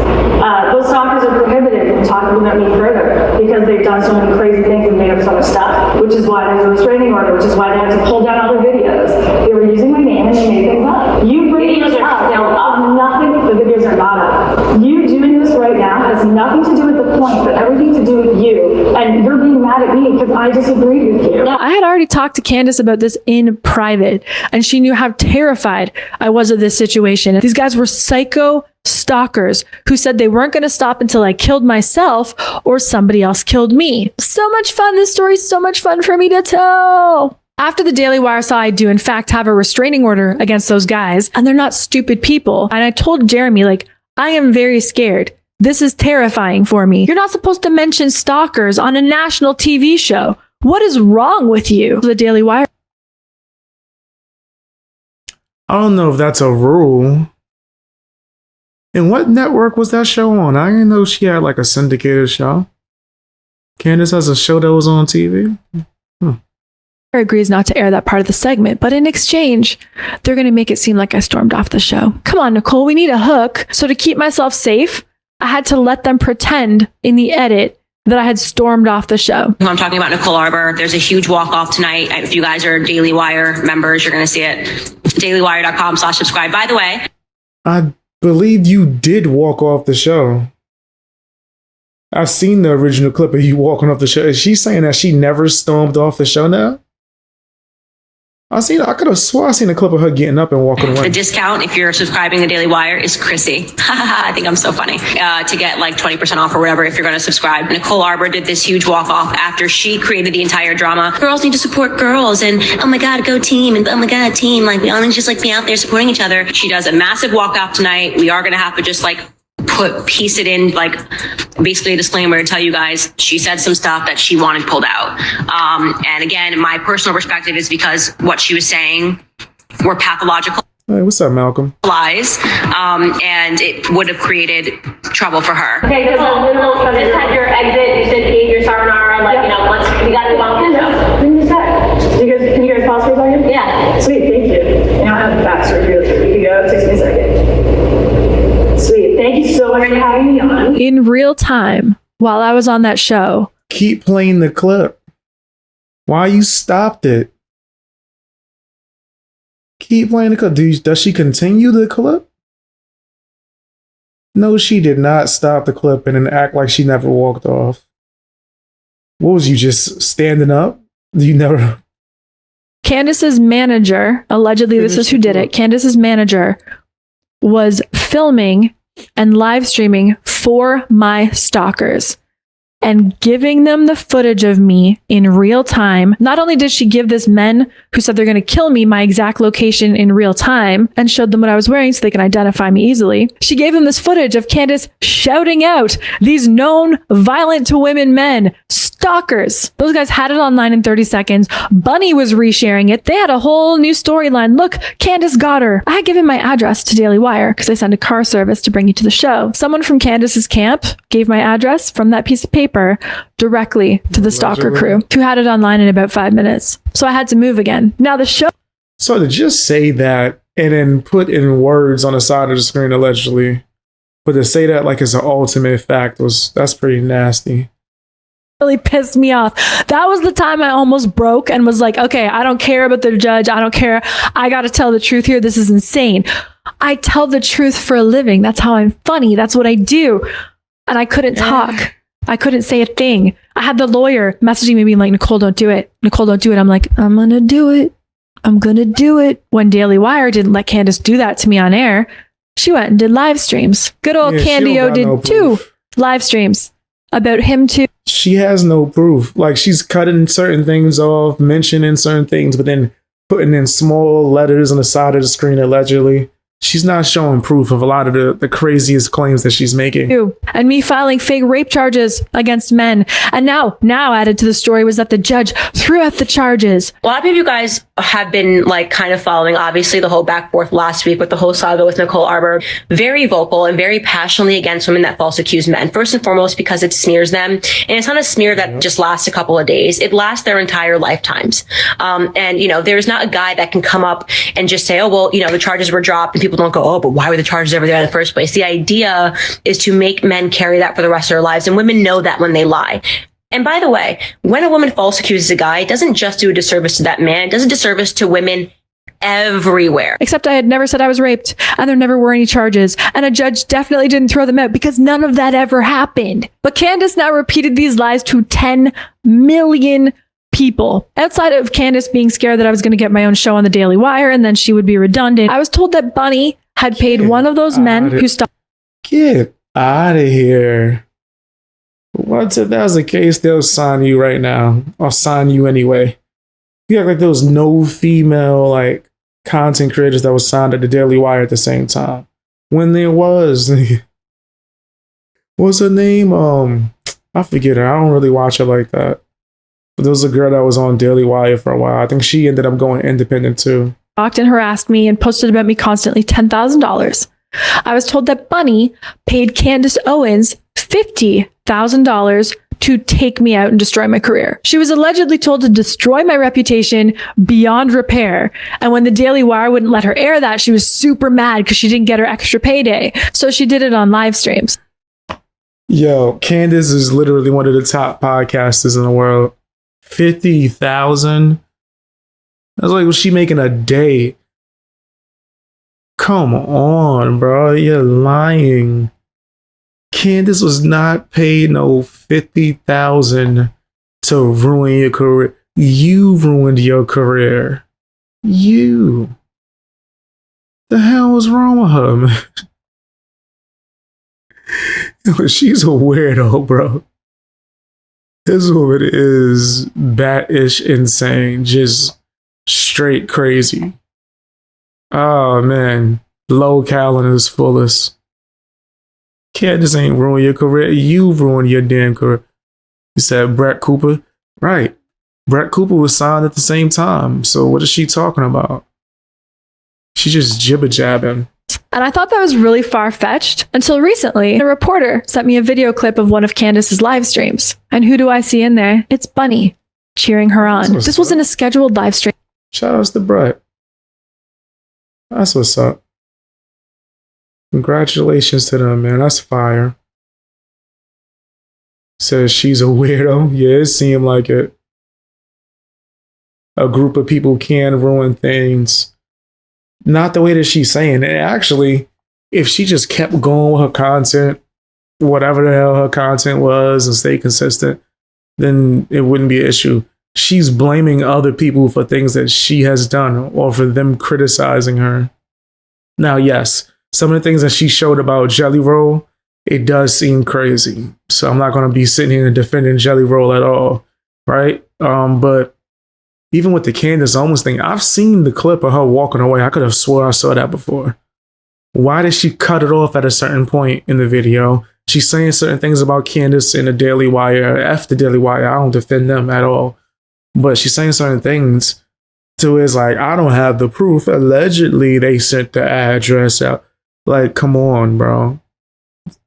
Speaker 13: Those stalkers are prohibited from talking about me further because they've done so many crazy things and made up so much stuff, which is why there's a restraining order, which is why they had to pull down all their videos. They were using my name and they made things up. You bring videos up. Nothing, the videos are not up. You doing this right now has has nothing to do with the point, but everything to do with you. And you're being mad at me because I disagreed with you.
Speaker 2: I had already talked to Candace about this in private, and she knew how terrified I was of this situation. These guys were psycho stalkers who said they weren't going to stop until I killed myself or somebody else killed me. So much fun. This story's so much fun for me to tell. After the Daily Wire saw I do in fact have a restraining order against those guys, and they're not stupid people, and I told Jeremy, like, I am very scared. This is terrifying for me. You're not supposed to mention stalkers on a national TV show. What is wrong with you? The Daily Wire.
Speaker 1: I don't know if that's a rule. And what network was that show on? I didn't know she had like a syndicated show. Candace has a show that was on TV.
Speaker 2: Agrees not to air that part of the segment, but in exchange, they're going to make it seem like I stormed off the show. Come on, Nicole, we need a hook. So to keep myself safe, I had to let them pretend in the edit that I had stormed off the show.
Speaker 12: I'm talking about Nicole Arbor. There's a huge walk-off tonight. If you guys are Daily Wire members, you're going to see it. dailywire.com/subscribe. By the way,
Speaker 1: I believe you did walk off the show. I've seen the original clip of you walking off the show. Is she saying that she never stormed off the show now? I could have swore I seen a clip of her getting up and walking away.
Speaker 12: the discount, if you're subscribing to Daily Wire, is Chrissy. I think I'm so funny. To get like 20% off or whatever if you're going to subscribe. Nicole Arbor did this huge walk-off after she created the entire drama. Girls need to support girls, and oh my God, go team, and oh my God, team. Like, we all need to just like be out there supporting each other. She does a massive walk-off tonight. We are going to have to just like piece it in, like basically a disclaimer to tell you guys she said some stuff that she wanted pulled out. And again, my personal perspective is because what she was saying were pathological
Speaker 1: Hey, what's up, Malcolm?
Speaker 12: lies, and it would have created trouble for her.
Speaker 13: Okay, because just had your exit, you said eat your sayonara, like, we got to move on with the show. Can you guys pause for a second?
Speaker 12: Yeah.
Speaker 13: Sweet, thank you. And I'll have the backstory really quick. You can go, it takes me a second. Sweet, thank you so much for having me on.
Speaker 2: In real time, while I was on that show.
Speaker 1: Keep playing the clip. Why you stopped it? Keep playing the clip. Does she continue the clip? No, she did not stop the clip and then act like she never walked off. What was you just standing up? You never.
Speaker 2: Candace's manager, allegedly this is who did it. Candace's manager was filming and live streaming for my stalkers and giving them the footage of me in real time. Not only did she give this men who said they're going to kill me my exact location in real time and showed them what I was wearing so they can identify me easily, she gave them this footage of Candace shouting out these known violent to women men, stalkers. Those guys had it online in 30 seconds. Bunnie was resharing it. They had a whole new storyline. Look, Candace got her. I had given my address to Daily Wire because I send a car service to bring you to the show. Someone from Candace's camp gave my address from that piece of paper directly to the stalker crew who had it online in about 5 minutes. So I had to move again. Now the show.
Speaker 1: So to just say that and then put in words on the side of the screen allegedly, but to say that like it's an ultimate fact that's pretty nasty.
Speaker 2: Really pissed me off. That was the time I almost broke and was like, okay, I don't care about the judge. I don't care. I got to tell the truth here. This is insane. I tell the truth for a living. That's how I'm funny. That's what I do. And I couldn't talk. I couldn't say a thing. I had the lawyer messaging me being like, Nicole, don't do it. Nicole, don't do it. I'm like, I'm going to do it. I'm going to do it. When Daily Wire didn't let Candace do that to me on air, she went and did live streams. Good old Candy O did 2 live streams about him too.
Speaker 1: She has no proof. Like, she's cutting certain things off, mentioning certain things, but then putting in small letters on the side of the screen allegedly. She's not showing proof of a lot of the craziest claims that she's making.
Speaker 2: And me filing fake rape charges against men. And now added to the story was that the judge threw out the charges.
Speaker 12: A lot of you guys have been like kind of following, obviously, the whole back forth last week with the whole saga with Nicole Arbor. Very vocal and very passionately against women that false accuse men. First and foremost, because it smears them. And it's not a smear that just lasts a couple of days. It lasts their entire lifetimes. And, there's not a guy that can come up and just say, oh, well, the charges were dropped, and people don't go, oh, but why were the charges ever there in the first place? The idea is to make men carry that for the rest of their lives. And women know that when they lie. And by the way, when a woman false accuses a guy, it doesn't just do a disservice to that man. It does a disservice to women everywhere.
Speaker 2: Except I had never said I was raped, and there never were any charges, and a judge definitely didn't throw them out because none of that ever happened. But Candace now repeated these lies to 10 million people. Outside of Candace being scared that I was going to get my own show on the Daily Wire and then she would be redundant, I was told that Bunnie had paid one of those men who stopped.
Speaker 1: Get out of here. What if that was the case? They'll sign you right now. I'll sign you anyway. You act like there was no female like content creators that was signed at the Daily Wire at the same time. When there was. What's her name? I forget her. I don't really watch her like that. But there was a girl that was on Daily Wire for a while. I think she ended up going independent too.
Speaker 2: Stalked and harassed me and posted about me constantly $10,000. I was told that Bunnie paid Candace Owens $50,000 to take me out and destroy my career. She was allegedly told to destroy my reputation beyond repair. And when the Daily Wire wouldn't let her air that, she was super mad because she didn't get her extra payday. So she did it on live streams.
Speaker 1: Yo, Candace is literally one of the top podcasters in the world. 50,000. That's like what she making a day. Come on, bro. You're lying. Candace was not paid no 50,000 to ruin your career. You ruined your career. You. The hell was wrong with her, man? She's a weirdo, bro. This woman is bat-ish insane, just straight crazy. Oh man, low cal in his fullest. Candace ain't ruin your career. You ruined your damn career. You said Brett Cooper, right? Brett Cooper was signed at the same time. So what is she talking about? She's just jibber jabbing.
Speaker 2: And I thought that was really far-fetched until recently. A reporter sent me a video clip of one of Candace's live streams. And who do I see in there? It's Bunnie cheering her on. This wasn't a scheduled live stream.
Speaker 1: Shout out to Brett. That's what's up. Congratulations to them, man. That's fire. Says she's a weirdo. Yeah, it seemed like it. A group of people can ruin things. Not the way that she's saying it. Actually, if she just kept going with her content, whatever the hell her content was, and stay consistent, then it wouldn't be an issue. She's blaming other people for things that she has done or for them criticizing her. Now, yes, some of the things that she showed about Jelly Roll, it does seem crazy. So I'm not going to be sitting here and defending Jelly Roll at all, right? But even with the Candace Owens thing, I've seen the clip of her walking away. I could have swore I saw that before. Why did she cut it off at a certain point in the video? She's saying certain things about Candace in the Daily Wire. F the Daily Wire. I don't defend them at all. But she's saying certain things to it's like, I don't have the proof. Allegedly, they sent the address out. Like, come on, bro.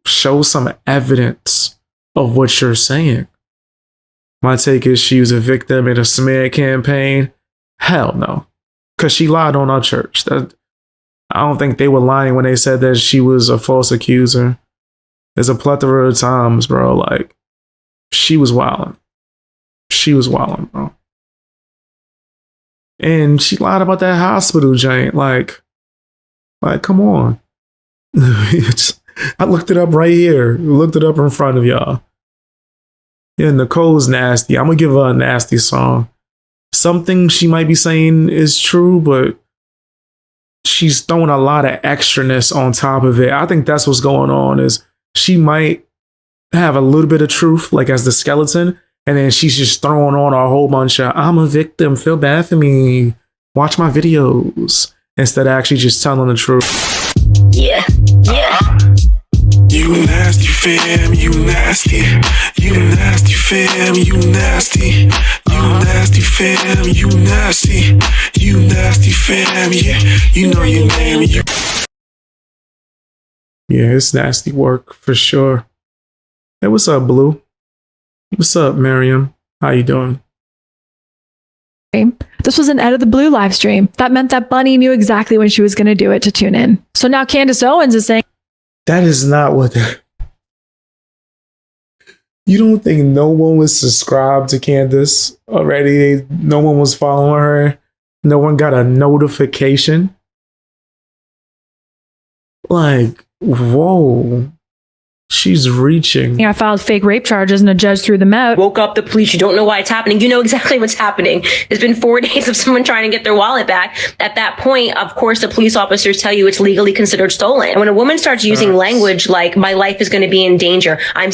Speaker 1: Show some evidence of what you're saying. My take is she was a victim in a smear campaign. Hell no. Because she lied on Upchurch. I don't think they were lying when they said that she was a false accuser. There's a plethora of times, bro. Like, she was wilding. She was wilding, bro. And she lied about that hospital giant. Like, come on. I looked it up right here. Looked it up in front of y'all. Yeah, Nicole's nasty. I'm going to give her a nasty song. Something she might be saying is true, but she's throwing a lot of extraness on top of it. I think that's what's going on is she might have a little bit of truth, like as the skeleton, and then she's just throwing on a whole bunch of, I'm a victim, feel bad for me, watch my videos, instead of actually just telling the truth.
Speaker 14: Yeah. You nasty fam, you nasty. You nasty fam, you nasty. You nasty fam, you nasty. You nasty fam, yeah. You know your name.
Speaker 1: Yeah, it's nasty work for sure. Hey, what's up, Blue? What's up, Miriam? How you doing?
Speaker 2: This was an out of the blue live stream. That meant that Bunnie knew exactly when she was going to do it to tune in. So now Candace Owens is saying,
Speaker 1: that is not what you don't think no one was subscribed to Candace already? No one was following her. No one got a notification. Like, whoa. She's reaching.
Speaker 2: I filed fake rape charges and a judge threw them out.
Speaker 12: Woke up the police. You don't know why it's happening. You know exactly what's happening. It's been 4 days of someone trying to get their wallet back. At that point, of course, the police officers tell you it's legally considered stolen. And when a woman starts using language like, my life is going to be in danger, I'm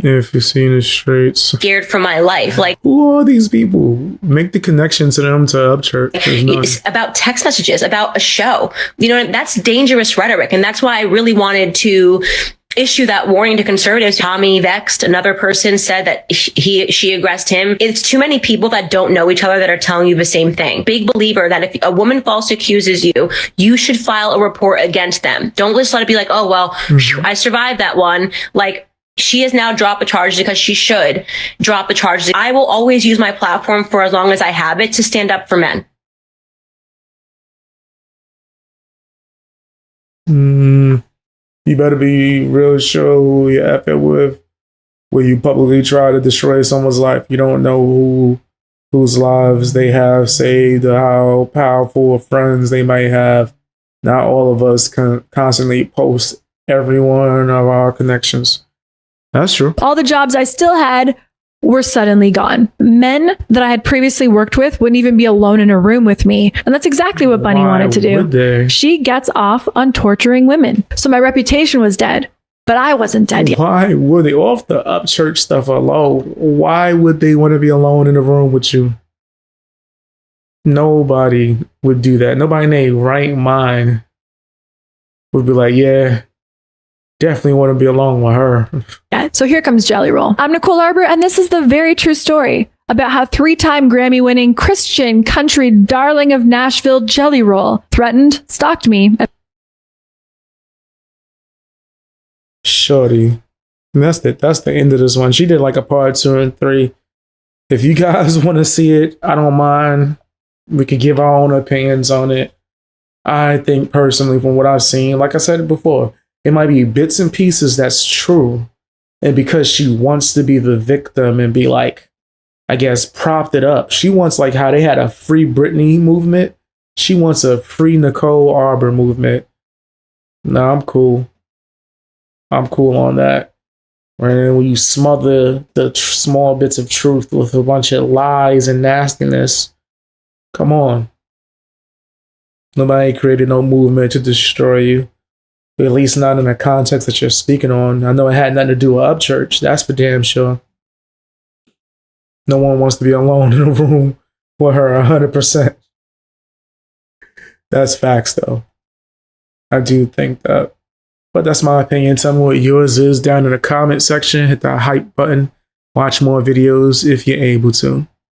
Speaker 1: if you've seen the streets,
Speaker 12: scared for my life. Like,
Speaker 1: who are these people? Make the connection to them to Upchurch.
Speaker 12: It's about text messages, about a show. You know, that's dangerous rhetoric. And that's why I really wanted to issue that warning to conservatives. Tommy Vexed, another person, said that she aggressed him. It's too many people that don't know each other that are telling you the same thing. Big believer that if a woman false accuses you, you should file a report against them. Don't just let it be like, oh, well, I survived that one. Like, she has now dropped the charges because she should drop the charges. I will always use my platform for as long as I have it to stand up for men.
Speaker 1: You better be real sure who you're effing with. Where you publicly try to destroy someone's life. You don't know whose lives they have saved or how powerful of friends they might have. Not all of us can constantly post every one of our connections. That's true.
Speaker 2: All the jobs I still had were suddenly gone. Men that I had previously worked with wouldn't even be alone in a room with me. And that's exactly what Bunnie wanted to do. She gets off on torturing women. So my reputation was dead, but I wasn't dead yet.
Speaker 1: Why were they off the Upchurch stuff alone? Why would they want to be alone in a room with you? Nobody would do that. Nobody in their right mind would be like, yeah, definitely want to be alone with her.
Speaker 2: Yeah, so here comes Jelly Roll. I'm Nicole Arbor, and this is the very true story about how 3-time Grammy-winning Christian country darling of Nashville, Jelly Roll, threatened, stalked me.
Speaker 1: Shorty. And that's the end of this one. She did like a part 2 and 3. If you guys want to see it, I don't mind. We could give our own opinions on it. I think personally, from what I've seen, like I said before, it might be bits and pieces that's true. And because she wants to be the victim and be like, I guess, propped it up. She wants like how they had a free Britney movement. She wants a free Nicole Arbor movement. No, I'm cool. I'm cool on that. And when you smother the small bits of truth with a bunch of lies and nastiness, come on. Nobody created no movement to destroy you. At least not in the context that you're speaking on. I know it had nothing to do with Upchurch. That's for damn sure. No one wants to be alone in a room with her 100%. That's facts, though. I do think that. But that's my opinion. Tell me what yours is down in the comment section. Hit that hype button. Watch more videos if you're able to.